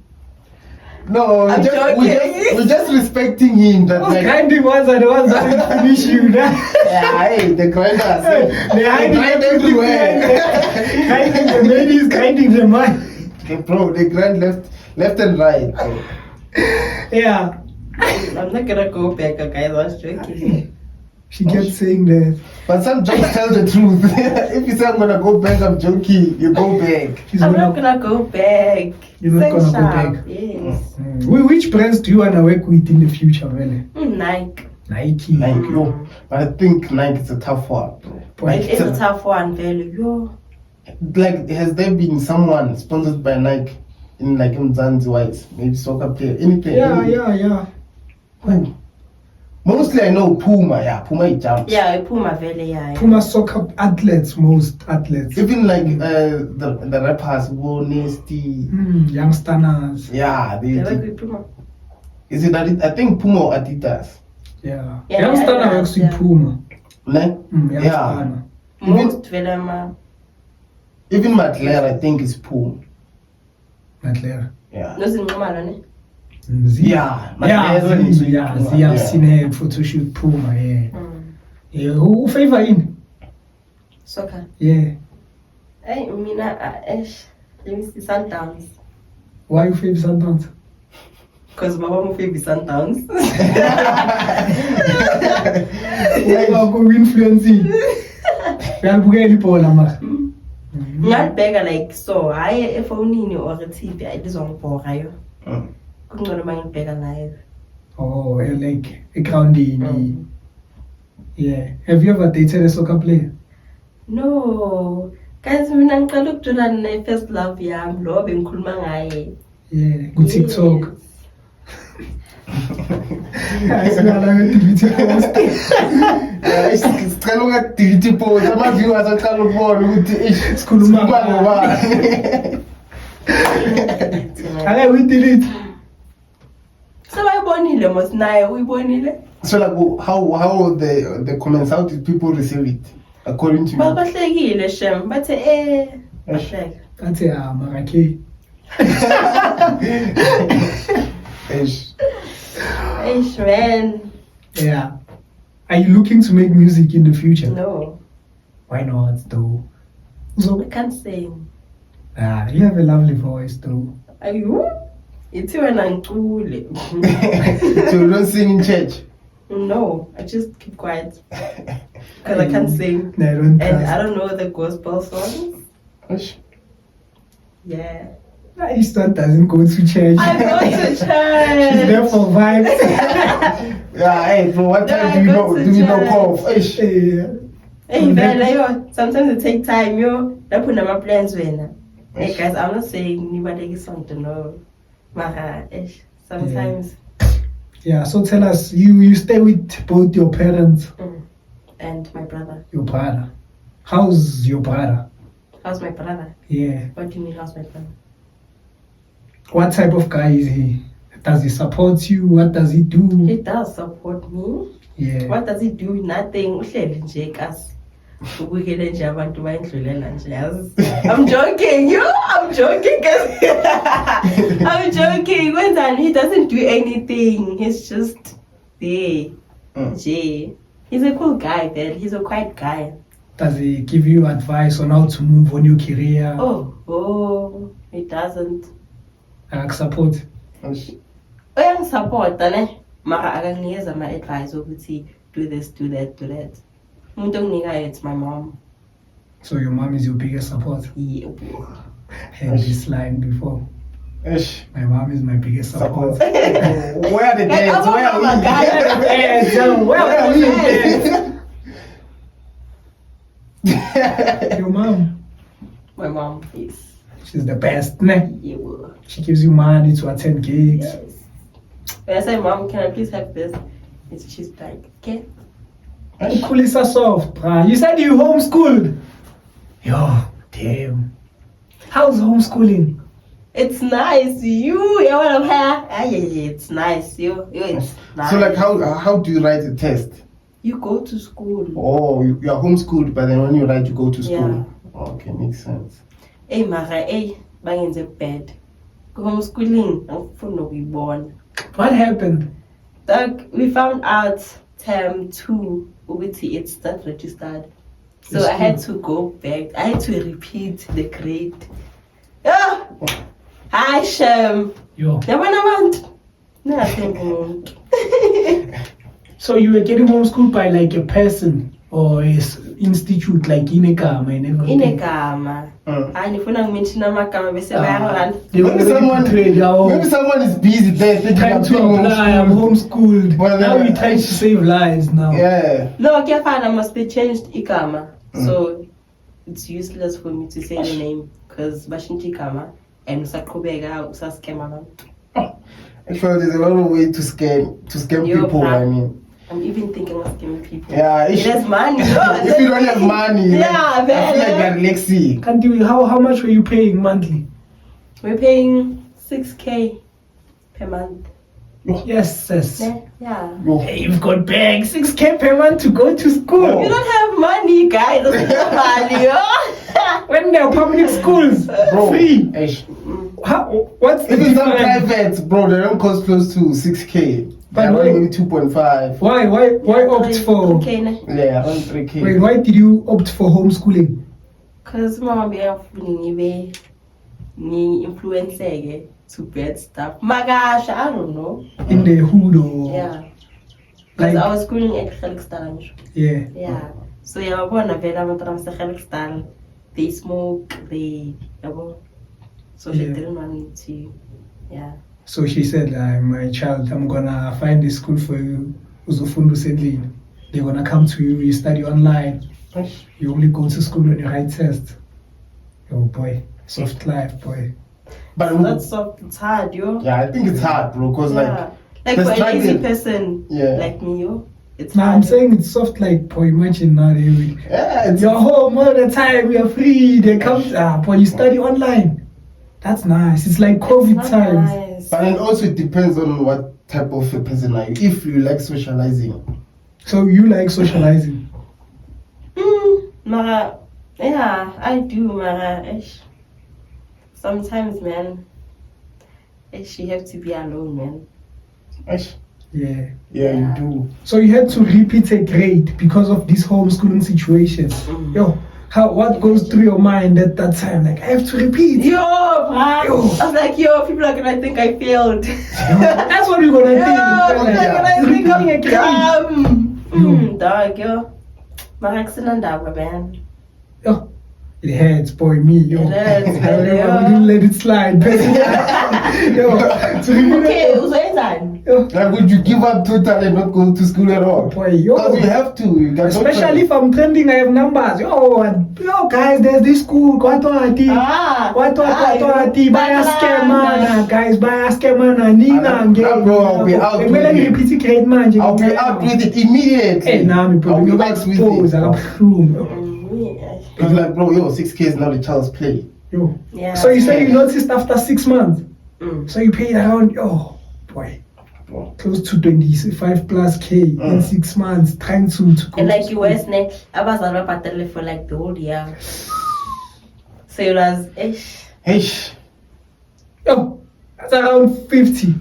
no, I'm joking. we're just respecting him. That Those like, grinding ones are the ones that will finish you. Nah? yeah, hey, the grinders, They hide grind everywhere. Grinding the ladies, grinding the man. Bro, they grind left and right. Bro. Yeah. I'm not gonna go back, guys. I was joking. She kept saying that. But some jokes tell the truth. If you say I'm gonna go back, I'm joking. You go back. She's I'm not gonna go back. You're not Stay gonna go sharp. back? Yes. Which brands do you wanna work with in the future, really? Nike. Nike. Nike, yo. But I think Nike is a tough one. Bro. It is a tough one, value. Yo. Like, has there been someone sponsored by Nike in like Mzansi wise? Maybe soccer player, anything? Yeah. Who? Mostly I know Puma. Yeah, Puma it jumps. Yeah, Puma vele, yeah. Puma soccer athletes, most athletes. Even like the rappers, Wo Nasty. Youngsters. Yeah, They work with Puma. Is it Adidas? I think Puma or Adidas. Yeah. Yeah, Youngster yeah, works yeah. with Puma. Ne? Yeah. Yeah. Most vele ma. Even Matler, I think is Puma. Matler. Yeah. Nozinqumalo ne. Yeah, Matler is Puma. I've seen her photo shoot Puma. Yeah. Yeah. Who favor in? Soccer. Yeah. Hey, mina let me see Sundowns. Why you favor Sundowns? Because Baba mo favor Sundowns. Why go influencing? Uyalibukela ibhola mara. Ngalibheka like so, hayi efonini or TV ayizongibhora yo. Kungcono mangibheka live. Oh, like a grounding. Yeah. Have you ever dated a soccer player? No. Guys, mina ngiqala ukujula ne first love yami lo bengikhuluma ngaye. Yeah, good TikTok. Yes. Ayisikala nge-delete post. Sicela ungadelete post. Ama-viewers aqala ukubona ukuthi Sikhuluma ngobani. Ake uyi-delete. So bayibonile mos naye uyibonile? So like how the comments, how did people receive it according to you? Bahlekile shem bathe bahleka. Athi mara ke. Eish. Eish man. Yeah. Are you looking to make music in the future? No. Why not though? So I can't sing. you have a lovely voice though. Are you? It's when I'm ngicule. So you don't sing in church? No, I just keep quiet. Because I can't sing. No, I don't And trust. I don't know the gospel songs. Eish. Yeah. Easter doesn't go to church. I go to She's there church. for vibes. Yeah, hey, from what No, time I do you go know? to Do you know church. golf? Eish. Yeah. Hey, vele yo. Sometimes it take time yo. Lapho nama plans wena. Hey guys, I'm not saying anybody is something, no. Mara, sometimes. Yeah, so tell us, you stay with both your parents? And my brother. Your brother. How's your brother? How's my brother? Yeah. What do you mean, how's my brother? What type of guy is he? Does he support you? What does he do? He does support me. Yeah. What does he do? Nothing. Uhleli nje kasi. Ubukele nje abantu bayindlulela nje yazi. I'm joking, I'm joking guys. I'm joking. When he doesn't do anything. He's just there. Nje. He's a cool guy, man. He's a quiet guy. Does he give you advice on how to move on your career? Oh, he doesn't. Support. Uyangisupporta ne mara akanginikeza ama-advice ukuthi do this, do that, do that. Umuntu onginikayo it's my mom. So your mom is your biggest support? Yeah. I heard this line before. My mom is my biggest support. Where are the dads? Where are we? Your mom? My mom is. She's the best, ne? Yeah. She gives you money to attend gigs. Yes. When I say, Mom, can I please have this? She's like, okay. Kulisa soft, bruh. You said you homeschooled. Yo, damn. How's homeschooling? It's nice. You want to have? Yeah, it's nice. It's nice. So like, how do you write a test? You go to school. Oh, you are homeschooled, but then when you write, you go to school. Yeah. Okay, makes sense. Hey, Mara, bangenze bad. Homeschooling, angifuna ukuyibona. What happened? We found out term 2 ukuthi it's not registered. So I had to go back. I had to repeat the grade. Ah! Hi, Shem. Yo. Yabona abantu. Ningathembi umuntu. So you were getting homeschooled by like a person or a institute like Inegama and everything? Inegama. Nifuna ngimention amagama bese bayangilanda. Maybe someone is busy there trying to apply. I'm homeschooled. Now you're trying to save lives now. Yeah. No, kuyafana must be changed igama. So it's useless for me to say the name because bashintsha igama and usaqhubeka usascam abantu. Actually, there's a lot of way to scam people. I mean. I'm even thinking of scamming people. Yeah, it has money. If you don't have money, yeah, I feel like you're Lexi. Can't you? How much were you paying monthly? We're paying 6K per month. Yes, sis. Yeah. Hey, you've got bags. 6K per month to go to school. You don't have money, guys. That's not money. When there are public schools, bro, free. What's the difference? Some private, bro, they don't cost close to 6K. But maybe 2.5. Why opt for? Yeah, around 3K. Wait, why did you opt for homeschooling? Because mama be influence to bad stuff. My gosh, I don't know. In the hood or? Yeah. Because I was schooling at Helixstal. Yeah. Yeah. So yeah, they smoke, so she didn't want me to, yeah. So she said, my child, I'm gonna find a school for you. They're gonna come to you, you study online. You only go to school when you write test. Oh boy, soft life, boy. But that's soft, it's hard, yo. Yeah, I think it's hard, bro, because like for a lazy person like me, yo. It's hard. I'm saying it's soft like, boy, imagine now you're home all the time, you're free, they come, boy, you study online. That's nice. It's like COVID times. Nice. But it also depends on what type of a person are you. If you like socializing. So you like socializing? Mara, yeah, I do, Mara. Sometimes, man, you have to be alone, man. Yeah, you do. So you had to repeat a grade because of this homeschooling situation. Yo. What goes through your mind at that time? Like, I have to repeat. Yo. I was like, people are gonna think I failed. That's what you're gonna think. People are gonna think I'm dog, yo. My excellent man. Yo. It hurts, boy, me, yo. It hurts, I wouldn't let it slide. Yo, okay, uzoyenzani? Like, would you give up total and not go to school at all? Boy, yo. Because you have to. You can Especially if I'm trending, I have numbers. Yo, guys, there's this school. What buy a scammer, guys, buy a scammer, Nina, bro, I'll be out with it. I'll be out with it immediately. Hey, now me I'll be probably out with it. Because like, bro, 6K is not a child's play. Yo. Yeah. So you say you noticed after 6 months. So you paid around, boy, close to 25 plus K in 6 months trying to go. And like you were saying, I was on a for like the whole year. So it was Eish. Yo, that's around 50.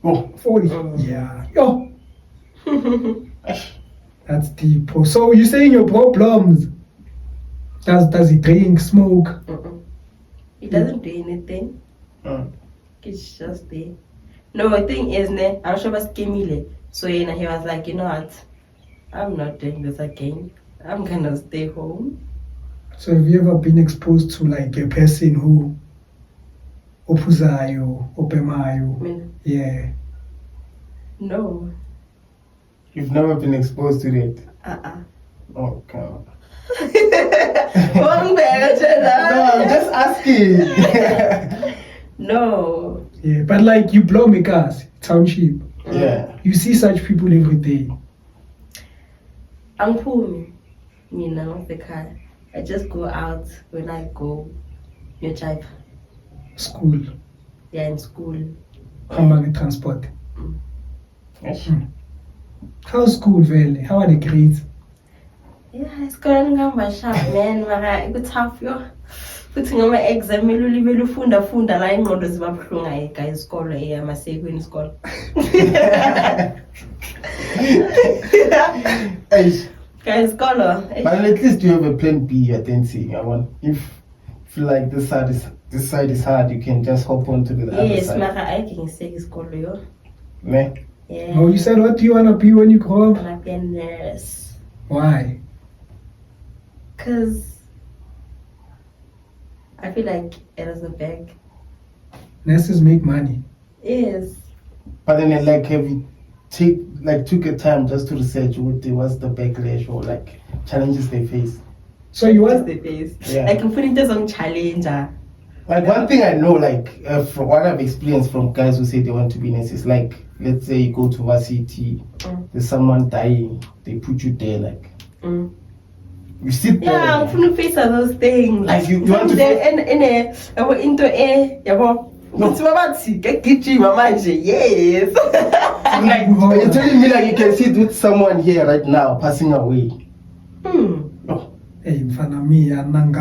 Oh. 40. Yeah. Yo. That's deep. So you saying your problems? Does he drink, smoke? He doesn't do anything. It's just there. No, the thing is, I'm sure was Kimile. So he was like, you know what? I'm not doing this again. I'm gonna stay home. So have you ever been exposed to like a person who ophuzayo, opemayo? Yeah. No. You've never been exposed to it? Oh, God. No, I'm just asking. No. Yeah, but like you blow me cars, township. Yeah. You see such people every day. Angphumi, mina the car. I just go out when I go your type. School. Yeah, in school. How many transport? Yes. How's school, Vele? How are the grades? Yeah, it's going sharp, man. Mara, it's tough, yo. Futhi ngama exam elulibele ufunda la ingqondo zibabhlungu ayika isikolo eyamaseko isikolo. Guys, isikolo. But at least you have a plan B, I think. If feel like this side is hard, you can just hop on to the other side. Yes, mara ayike ngiseke isikolo yo. Ne? Yeah. Oh, you said what do you want to be when you grow up? I want to be a nurse. Why? Because I feel like it is a bag. Nurses make money. Yes. But then, like, have you took a time just to research what's the backlash or like challenges they face? So you What's want the face? Yeah. I can put it as a challenger. Like one thing I know, like from what I've experienced from guys who say they want to be nurses, like let's say you go to varsity, there's someone dying, they put you there, like you sit there. Yeah, I'm from the face of those things. Like you want to into a it's yes. like you're telling me like you can sit with someone here right now passing away. Hey, in front of me, I'm I'm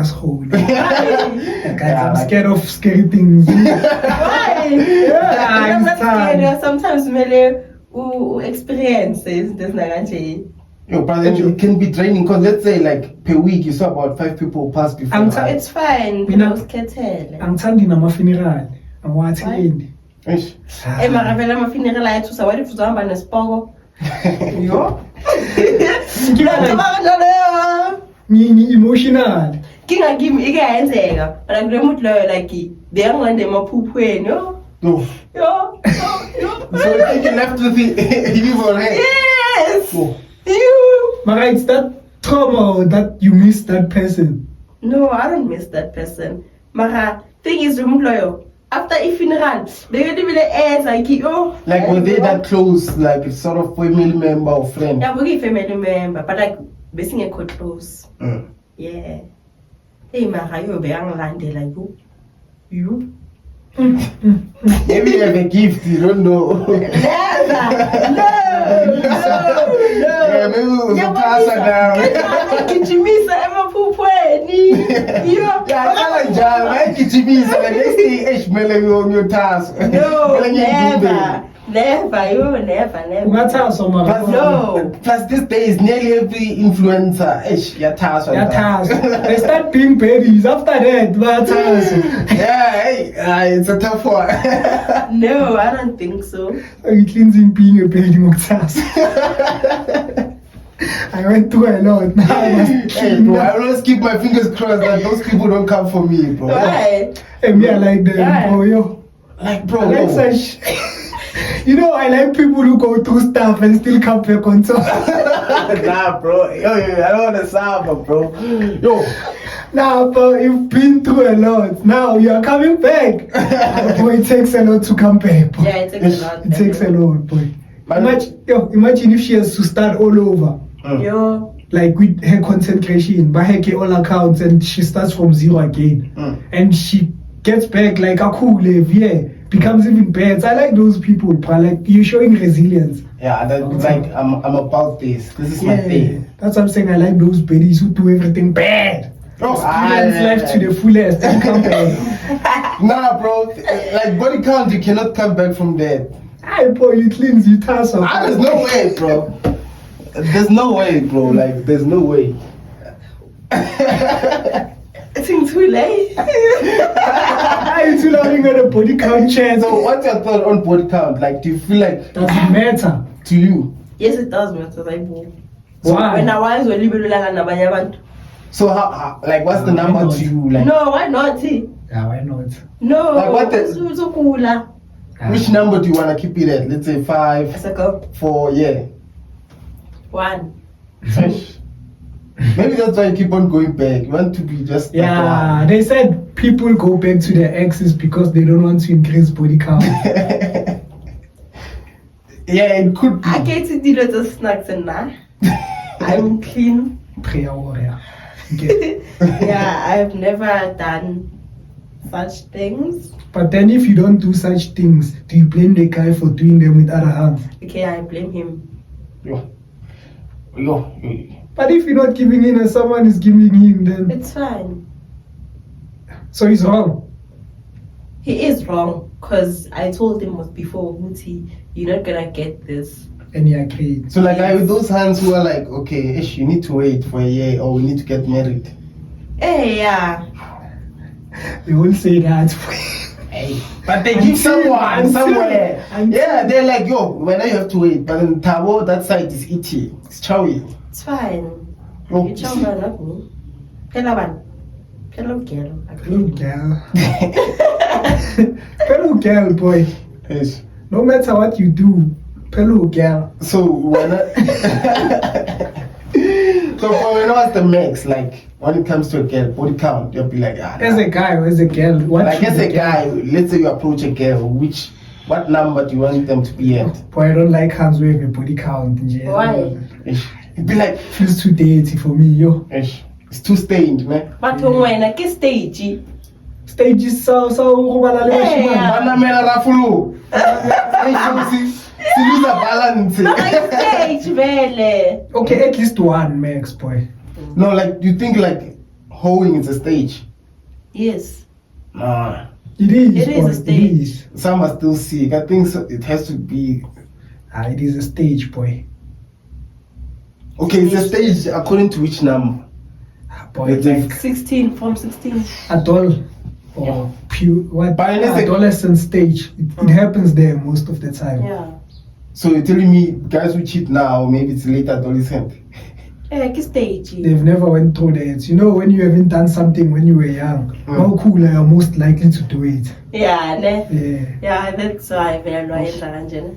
scared of scary things. Why? Yeah, I'm not scared. Sometimes we experiences this naganje. But then it can be draining because let's say like per week you saw about 5 people pass before. It's fine. I'm telling you, I'm a funeral. I'm watching. Hey, maravela ma funeral ya thusa wa difuza hamba nesipoko. Yo. Emotional. Kinga kimi ikayenzeka. But kule muntu loyo like beyangande emaphuphweni yo. No. Yo. So you left with it, you leave already. Yes. Oh. You. Mara, it's that trauma that you miss that person. No, I don't miss that person. Mara, thing is loyo. After a funeral, they get really airs like like were they that close, like sort of family member or friend? Yeah, we family member, but like basically quite close. Yeah. Hey, Mara, you be like you. Maybe you have a gift, you don't know. Never. No. Yeah, maybe we'll pass her down. No. Plus this day is nearly every influencer. They start being babies after that. Yeah, it's a tough one. No, I don't think so. Are you cleansing being a baby? I went through a lot. Now I must Hey, bro, I always keep my fingers crossed that those people don't come for me, bro. Why? And me, I like them, Yeah. bro, yo. Like, bro, I like such. You know, I like people who go through stuff and still come back on top. nah, bro. Yo, I don't want to sound, bro. Yo, Nah, bro, you've been through a lot. Now you are coming back. Boy, it takes a lot to come back, boy. Yeah, it takes a lot. It takes a lot, boy. Man. Imagine if she has to start all over. Yo. Like with her content creation, by her all accounts, and she starts from zero again. And she gets back like a cool live, yeah. Becomes even better. I like those people, but like you're showing resilience. Yeah, that's like I'm about this. This is my thing. That's what I'm saying. I like those baddies who do everything bad. Experience life to the fullest and come back. Nah, bro. Like body count, you cannot come back from that. Aye, boy, you cleanse, you toss up. There's no way, bro. There's no way, bro. Like, there's no way. It's too late. I'm too loving on a body count chair. So, what's your thought on body count? Like, do you feel like Does it matter? to you? Yes, it does matter. Like, Why? when I was only like So, how like, what's the Why number not? to you? Like, no, why not? Yeah, why not? No, Like, what the- it's so cooler. which number do you want to keep it at? Let's say 5, It's like a 4, yeah. 1. Maybe that's why you keep on going back. You want to be just like Yeah, one. they said people go back to their exes because they don't want to increase body count. Yeah, it could be. I get to do the snacks and that. I'm clean. Prayer warrior. Okay. Yeah, I've never done such things. But then if you don't do such things, do you blame the guy for doing them with other hands? Okay, I blame him. Yo. But if you're not giving in and someone is giving him, then It's fine. so he's wrong. He is wrong because I told him before, Wuti, you're not gonna get this. And he agreed. So like I with those hands who are like, okay, ish, you need to wait for a year or we need to get married. Hey, yeah. They will say that. But they give someone Until- somewhere. until- Yeah, they're like, yo, when I have to wait. But in Tabo, that side is itchy. It's chowy. It's fine. Yo. You tell me, not me. Hello, man. Hello, girl. Hello, girl. Hello, girl, boy. Ish. No matter what you do, hello, girl. So when I so for me, what's the max? Like when it comes to a girl body count, you'll be like, As a guy or as a girl, what like as should a the guy, let's say you approach a girl, what number do you want them to be at? Boy, I don't like hands with a body count. Yeah. Why? Ish. It'd be like, Feels too dirty for me, yo. ish. It's too stained, man. But when I get stage, Stage is so Hey, yeah. Banamela Rafulu. See, lose a balance. stage, vele. Okay, at least one max, boy. No, like you think like hoeing is a stage. Yes. Nah. It is. It is boy, a stage. It is. Some are still sick. I think so, it has to be. It is a stage, boy. Okay, it's a stage according to which number? Boy, It's like- like 16, from 16. adult or pure what But in a sec- adolescent stage. It happens there most of the time. Yeah. So you're telling me guys who cheat now, maybe it's late adolescent. Yeah, get stage. They've never went through that. You know, when you haven't done something when you were young, how cool are you most likely to do it? Yeah, ne? Yeah. Yeah, that's why I'm very loyal, Angela.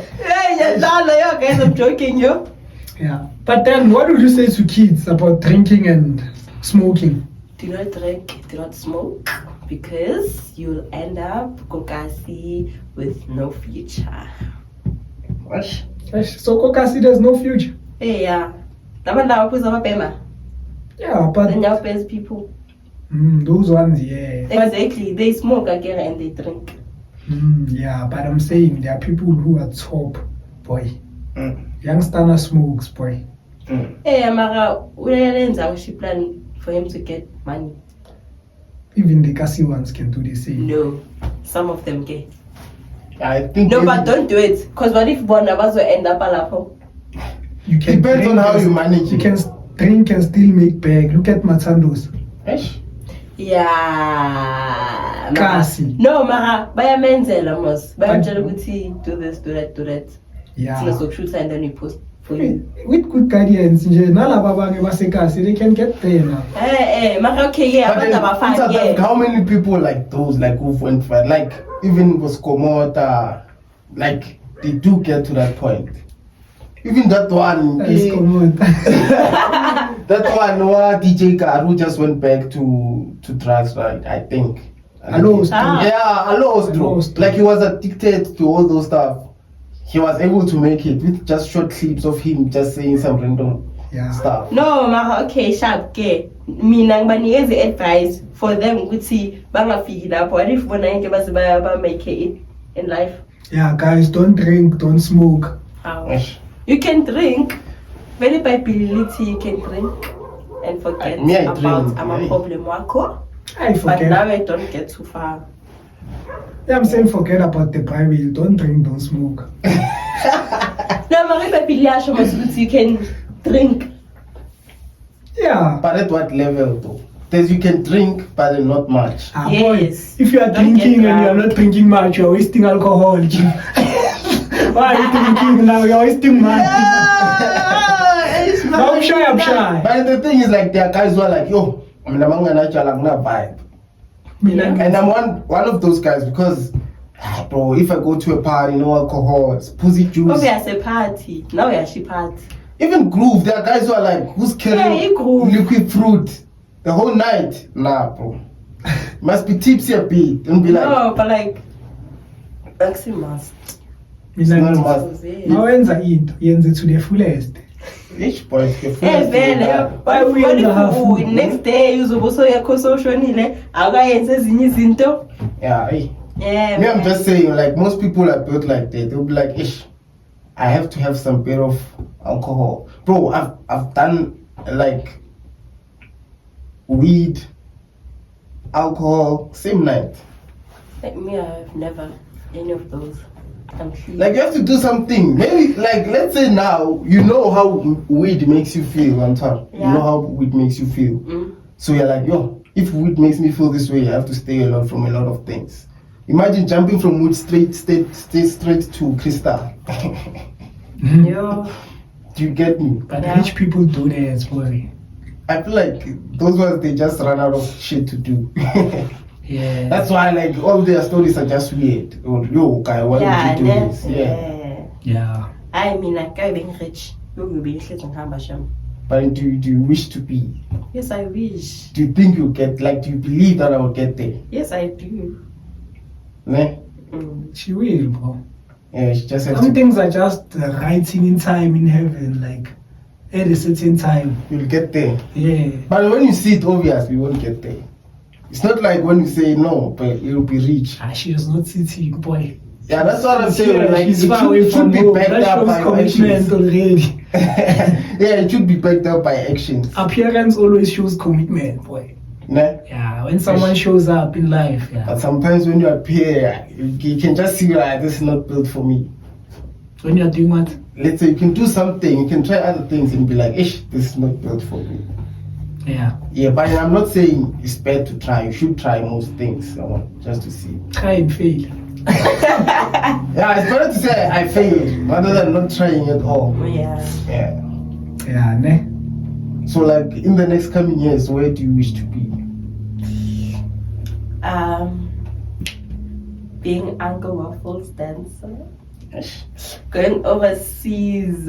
Yo, guys, I'm joking, yo. Yeah. But then what would you say to kids about drinking and smoking? Do not drink, do not smoke, because you'll end up kokasi with no future. What? So Kokasi, there's no future. Hey, yeah. Nabandawa kuza mapema. Yeah, but Then now there's people. those ones, yeah. Exactly. They smoke again and they drink. Yeah, but I'm saying there are people who are top, boy. Mm. Youngster smokes, boy. Hey, Mara, she plan for him to get money. Even the Kasi ones can do the same. No, some of them get. I think No, but maybe- don't do it. Because what if one of us will end up alapo? You can Depends on drink how and- you manage You it. can drink and still make bag. Look at Matandos. Ish. Yeah. Kasi. No, Mara, bayamenzela mos. Bayamtshela ukuthi do this, do that, do that. Yeah. It's not true, and then we post for you. With good guidance, nalaba abanye basekasi, they can get there now. Okay, yeah, But then, how many people like those like who went for like even was Komota, like they do get to that point. Even that one, that one, DJ Gar who just went back to drugs, right? I think. Hello, Like he was addicted to all those stuff. He was able to make it with just short clips of him just saying some random stuff. No, okay, sharp, okay. Mina ngibanikeza advice for them ukuthi bangafiki lapho. What if bona into ba make it in life? Yeah, guys, don't drink, don't smoke. How? You can drink. Very by ability, you can drink and forget about a problem wako. But now I don't get too far. Yeah, I'm saying forget about the Bible. Don't drink, don't smoke. No, you can drink. Yeah. But at what level though? Because you can drink, but not much. Yes. If you are drinking and you are not drinking much, you are wasting alcohol. Why are you drinking now? You are wasting money. I'm shy. But the thing is, like, there are guys who are like, yo, I'm not vibe. And I'm one of those guys because, bro, if I go to a party, no alcohol, it's pussy juice. Oh, we are a party. Now we are a party. Even groove, there are guys who are like, who's carrying liquid fruit the whole night? Nah, bro. Must be tipsy a bit and be like. No, but like, that's a must. It's not a must. Now ends are it. Ends to the fullest. Each point. Why we next day you also social Yeah, me, I'm just saying, like, most people are built like that. They'll be like, ish, I have to have some bit of alcohol. Bro, I've done like weed, alcohol, same night. Like me, I've never any of those. Like you have to do something. Maybe like let's say now you know how weed makes you feel on top. You know how weed makes you feel. So you're like, yo, if weed makes me feel this way, I have to stay alone from a lot of things. Imagine jumping from weed straight to crystal. Yo. Do you get me? But rich people do that as well. I feel like those ones they just run out of shit to do. Yeah. That's why like all their stories are just weird. Or yo, guy, why did you do this? Yeah. I mean, like I'm being rich. You'll be rich and Hambasham. But do you wish to be? Yes, I wish. Do you think you'll get, like, do you believe that I will get there? Yes, I do. Ne? She will, bro. Yeah, she just has some things are just writing in time in heaven, like at a certain time. You'll get there. Yeah. But when you see it obvious, you won't get there. It's not like when you say no, but you'll be rich. She is not sitting, boy. Yeah, that's what I'm saying. Like, she's far away from be backed up by commitment already. Yeah, it should be backed up by actions. Appearance always shows commitment, boy. Ne? Yeah, when someone shows up in life. Yeah. But sometimes when you appear, you can just see like this is not built for me. When you're doing what? Let's say you can do something, you can try other things and be like, ish, this is not built for me. Yeah. Yeah, but I'm not saying it's bad to try. You should try most things, just to see. Try and fail. Yeah, it's better to say I failed rather than not trying at all. Yeah. Yeah. Yeah, ne? So, like, in the next coming years, where do you wish to be? Being Uncle Waffles dancer. Going overseas.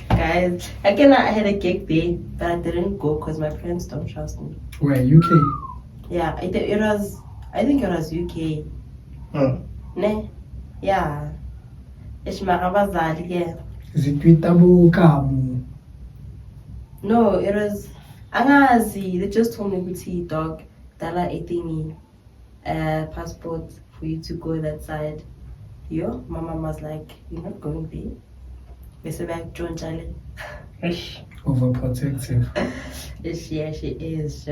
Guys, again, I had a gig there, but I didn't go because my parents don't trust me. Where, UK? Yeah, I think it was UK. Ne? Yeah. It's my abazali, yeah. Is it Twitabo Kamu? No, it was Angazi. They just told me to dog Dala Etini passport for you to go that side. Yo, my mom was like, you're not going there. They said like John Charlie. Overprotective. Yeah, she is.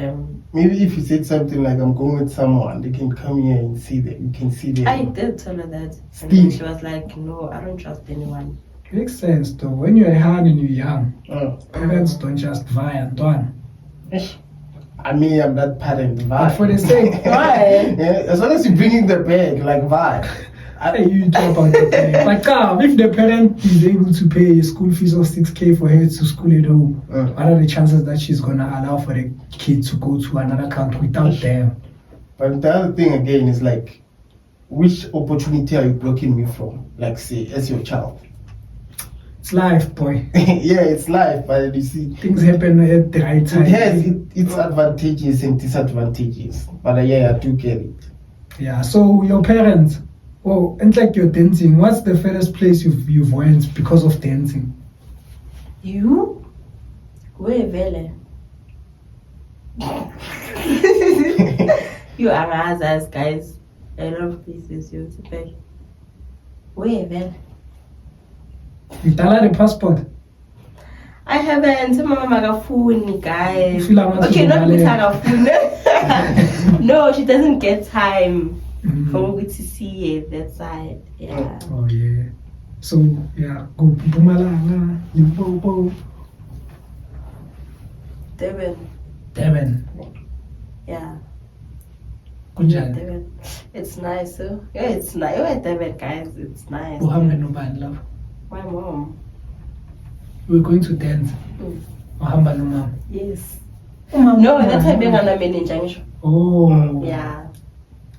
Maybe if you said something like I'm going with someone, they can come here and see that you can see them. I did tell her that. And then she was like, no, I don't trust anyone. Makes sense though. When you're young and you're young, parents don't just vie and done. I mean, I'm that parent. But for the sake, yeah, as long as you're bringing the bag, like vibe. You talk about the parent. Like, if the parent is able to pay a school fees of 6K for her to school at home, what are the chances that she's gonna allow for the kid to go to another country without them? But the other thing again is like, which opportunity are you blocking me from? Like, say, as your child. It's life, boy. Yeah, it's life, but you see, Things happen at the right time. it has its advantages and disadvantages. But yeah, I do get it. Yeah. So your parents, and like you're dancing. What's the furthest place you've went because of dancing? You? Where vele? You are as guys. A lot of places you to pay. Where vele? You download the passport. I haven't. Mama magafuni, guys. You feel like Okay, not with Magafuni. her. No, she doesn't get time for me to see it that side. Yeah. Oh yeah. So yeah, go Mpumalanga, Limpopo, Devon. Yeah. Kunjani? Devon. It's nice. So yeah, it's nice. You're at Devon, guys. It's nice. Uhambe nobani love. My mom. We're going to dance. Uhamba nomama. Yes. No, that's why being on a manager. Oh. Yeah.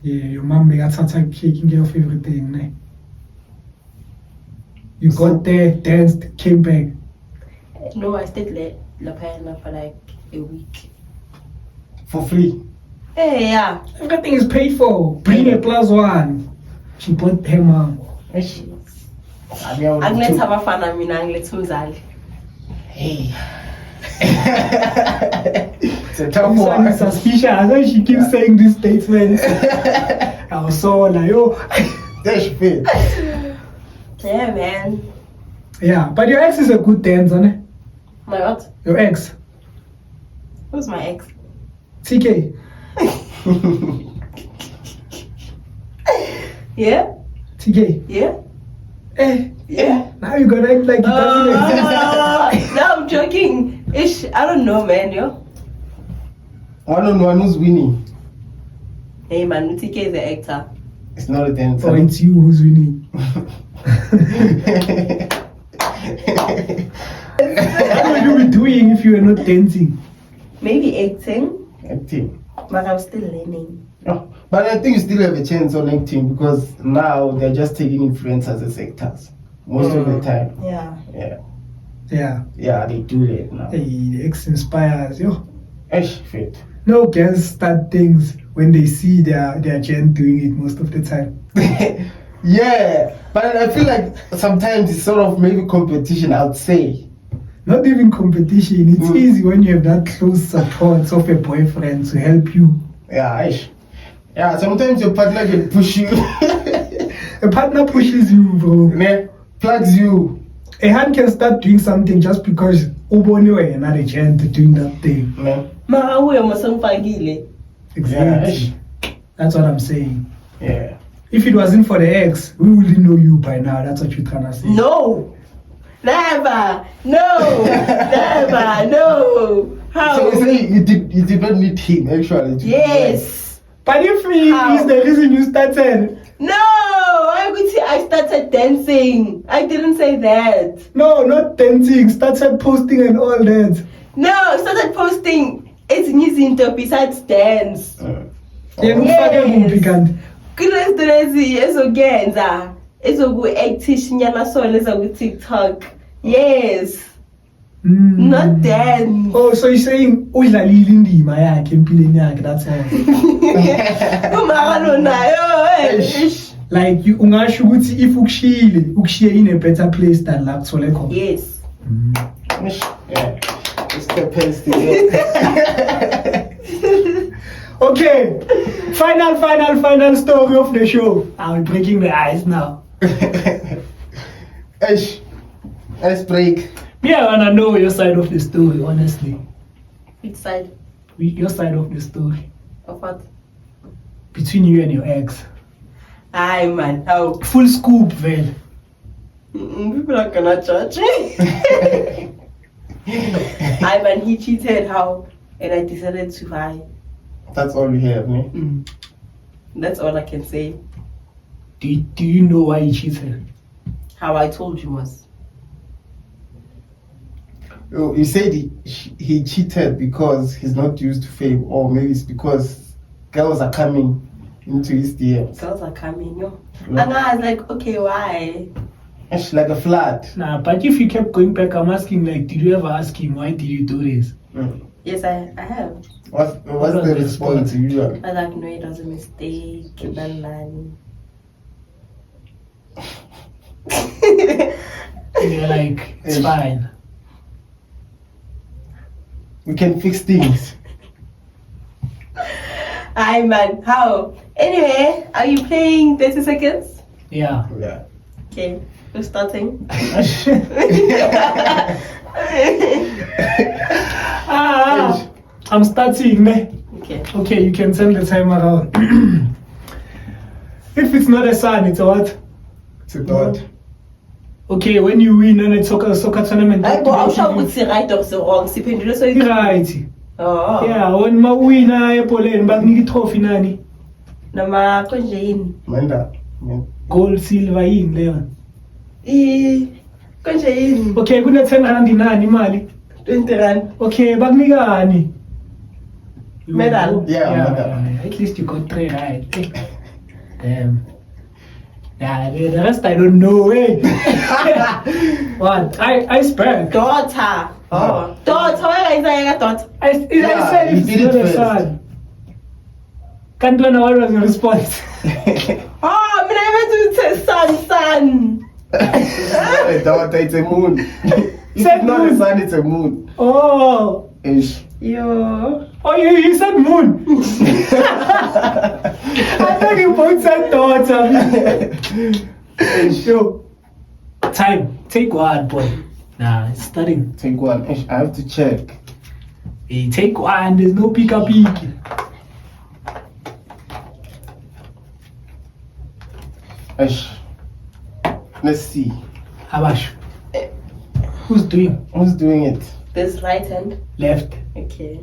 Yeah, your mom taking care of everything, ne? You got there, danced, came back. No, I stayed La Pena for like a week. For free. Hey, yeah. Everything is paid for. Bring a +1. She bought her mom. Anglet have a fan, I mean, Anglet Muzali. Hey. It's a tough one. Suspicious. As she keeps saying these statements. I was so like, That's fair. Yeah, man. Yeah, but your ex is a good dancer, ne? My what? Your ex. Who's my ex? TK. Yeah? TK. Yeah? Yeah. Now you gotta act like it doesn't exist. No, I'm joking. I don't know, man, yo. One who's winning. Hey, man, TK is the actor. It's not a dancer. Or it's you who's winning. What would you be doing if you were not dancing? Maybe acting, Acting. but I'm still learning. No, but I think you still have a chance on acting because now they're just taking influencers as actors most of the time. Yeah. Yeah. They do that now. Hey, the ex inspires you. Fit. No girls start things when they see their gen doing it most of the time. Yeah, but I feel like sometimes it's sort of maybe competition, I would say. Not even competition. It's easy when you have that close support of a boyfriend to help you. Yeah, sometimes your partner can push you. A partner pushes you, bro. Yeah, plugs you. A hand can start doing something just because Uboniwe another gent doing that thing. Yeah. Exactly. That's what I'm saying. Yeah. If it wasn't for the ex, we wouldn't know you by now. That's what you're trying to say. No! Never! No! Never! No! How? So you say you did not need him actually? Yes! But if he is the reason you started. No! I started dancing. I didn't say that. No, not dancing. Started posting and all that. No, I started posting. It's new besides dance. Yes. Kulestrezi ezogenza ezoku-actish nyana sona ezoku-TikTok. Yes. Not dance. Oh, so you're saying udlalile indima yakhe empilweni yakhe, that's all. Umama nayo. Like ungasho ukuthi if ukushiye in a better place than la kuthole khona. Yes. Yeah. It's the best. Okay. Final story of the show. I'm breaking the ice now. Let's break. Me, I wanna know your side of the story, honestly. Which side? Your side of the story. Of what? Between you and your ex. Aye, man. How? Full scoop, Vel. People are gonna judge me. Aye, man. He cheated. How? And I decided to buy. That's all we have, me. That's all I can say. Do you know why he cheated? How I told you was. Oh, you said he cheated because he's not used to fame, or maybe it's because girls are coming into his DMs. Girls are coming, yo. Yeah. And I was like, okay, why? It's like a flood. Nah, but if you kept going back, I'm asking, like, did you ever ask him, why did you do this? Yes, I have. What's the response to you? I was like, no, it was a mistake. And you're like, it's fine. We can fix things. Hi, man. How? Anyway, are you playing 30 seconds? Yeah. Yeah. Okay, we're starting. I'm starting, ne? Okay. Okay, you can turn the time around. If it's not a son, it's a what? It's a dot. Okay, when you win in a soccer tournament, I go out with the right or the wrong. Depending so you right. Oh. Yeah, when my winner Poland bagniki trophy nani? Nama konje yini? Manda. Gold, silver in Leon. Konje yini? Okay, kuna 10 rand inani imali? 20 rand. Okay, bagnikani? Medal. Yeah. At least you got 3 right. Damn. Yeah, the rest I don't know. Hey. What? Iceberg. Daughter. Oh. Daughter. Why is that daughter? I said it's did not it a first. son. Can't do what was the response. Oh, I mean, I meant to say son. It's a dot, it's a moon. If Said it's not moon. a sun, it's a moon. Oh. Ish. Yo. Oh, you said moon. I thought you both said daughter. Yo. Time. Take one, boy. Nah, it's starting. Take one. Ish, I have to check. Hey, take one. There's no pick. Ish. Let's see. Habash. Who's doing? Who's doing it? This right hand. Left. Okay.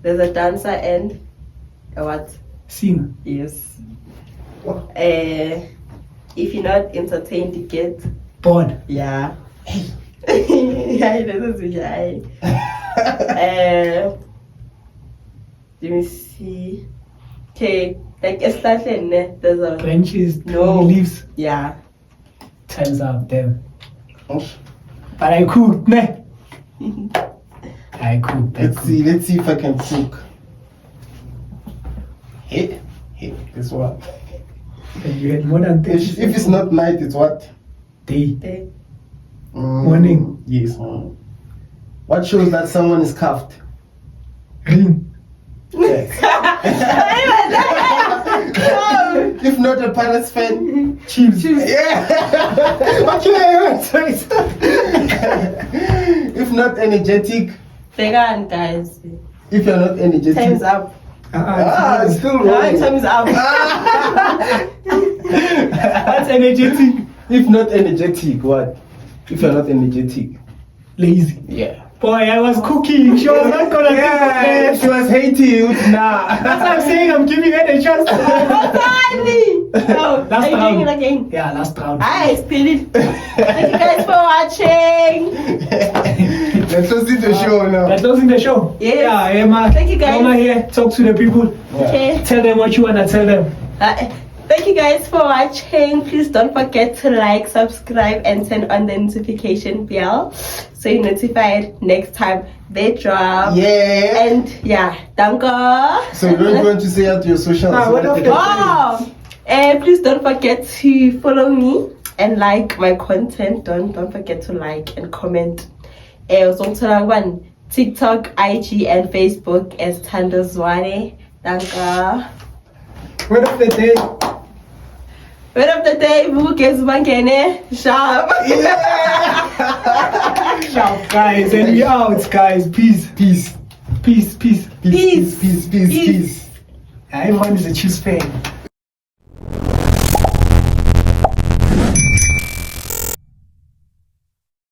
There's a dancer and a what? Sing. Yes. If you're not entertained, you get. Bored. Yeah. Yeah, this is yeah. Let me see. Okay, like especially there's a Branches. No. Leaves. yeah. Time's up. Damn. Ish. But I cooked, ne? I cooked. Let's see if I can cook. Hey, this one. You had more than 30 If it's not night, it's what? day. Okay. Morning. Yes, morning. What shows that someone is cuffed? Ring. Yes. If not a Pirates fan, Chiefs. yeah. Okay. If not energetic, Vegan guys. if you're not energetic, Time's up. it's still No, rolling. time's up. That's energetic. If not energetic, what? If you're not energetic, Lazy. yeah. Boy, I was cooking. She was not gonna Yeah, get she was hating you. Nah. That's what I'm saying. I'm giving her a chance. Finally. No, Last are you round. doing it again? Yeah, last round. I spilled it. Thank you guys for watching. Let's just see the show now. We're closing the show. Yes. Yeah, Emma. Thank you, guys. Emma here. Talk to the people. Okay. Tell them what you wanna tell them. Thank you guys for watching. Please don't forget to like, subscribe, and turn on the notification bell so you're notified next time they drop. Yeah. And yeah, danke. So you're going to say out your socials. what of the- Oh, and please don't forget to follow me and like my content. Don't forget to like and comment. One TikTok, IG, and Facebook as Thandozwane. Danke. Word of the day. Word of the day, Bukes Bangene. Sharp. Ciao, guys. And we out, guys. Peace. Peace. Peace. Peace. Peace. Peace. Peace. Peace. Everyone is a Chiefs fan.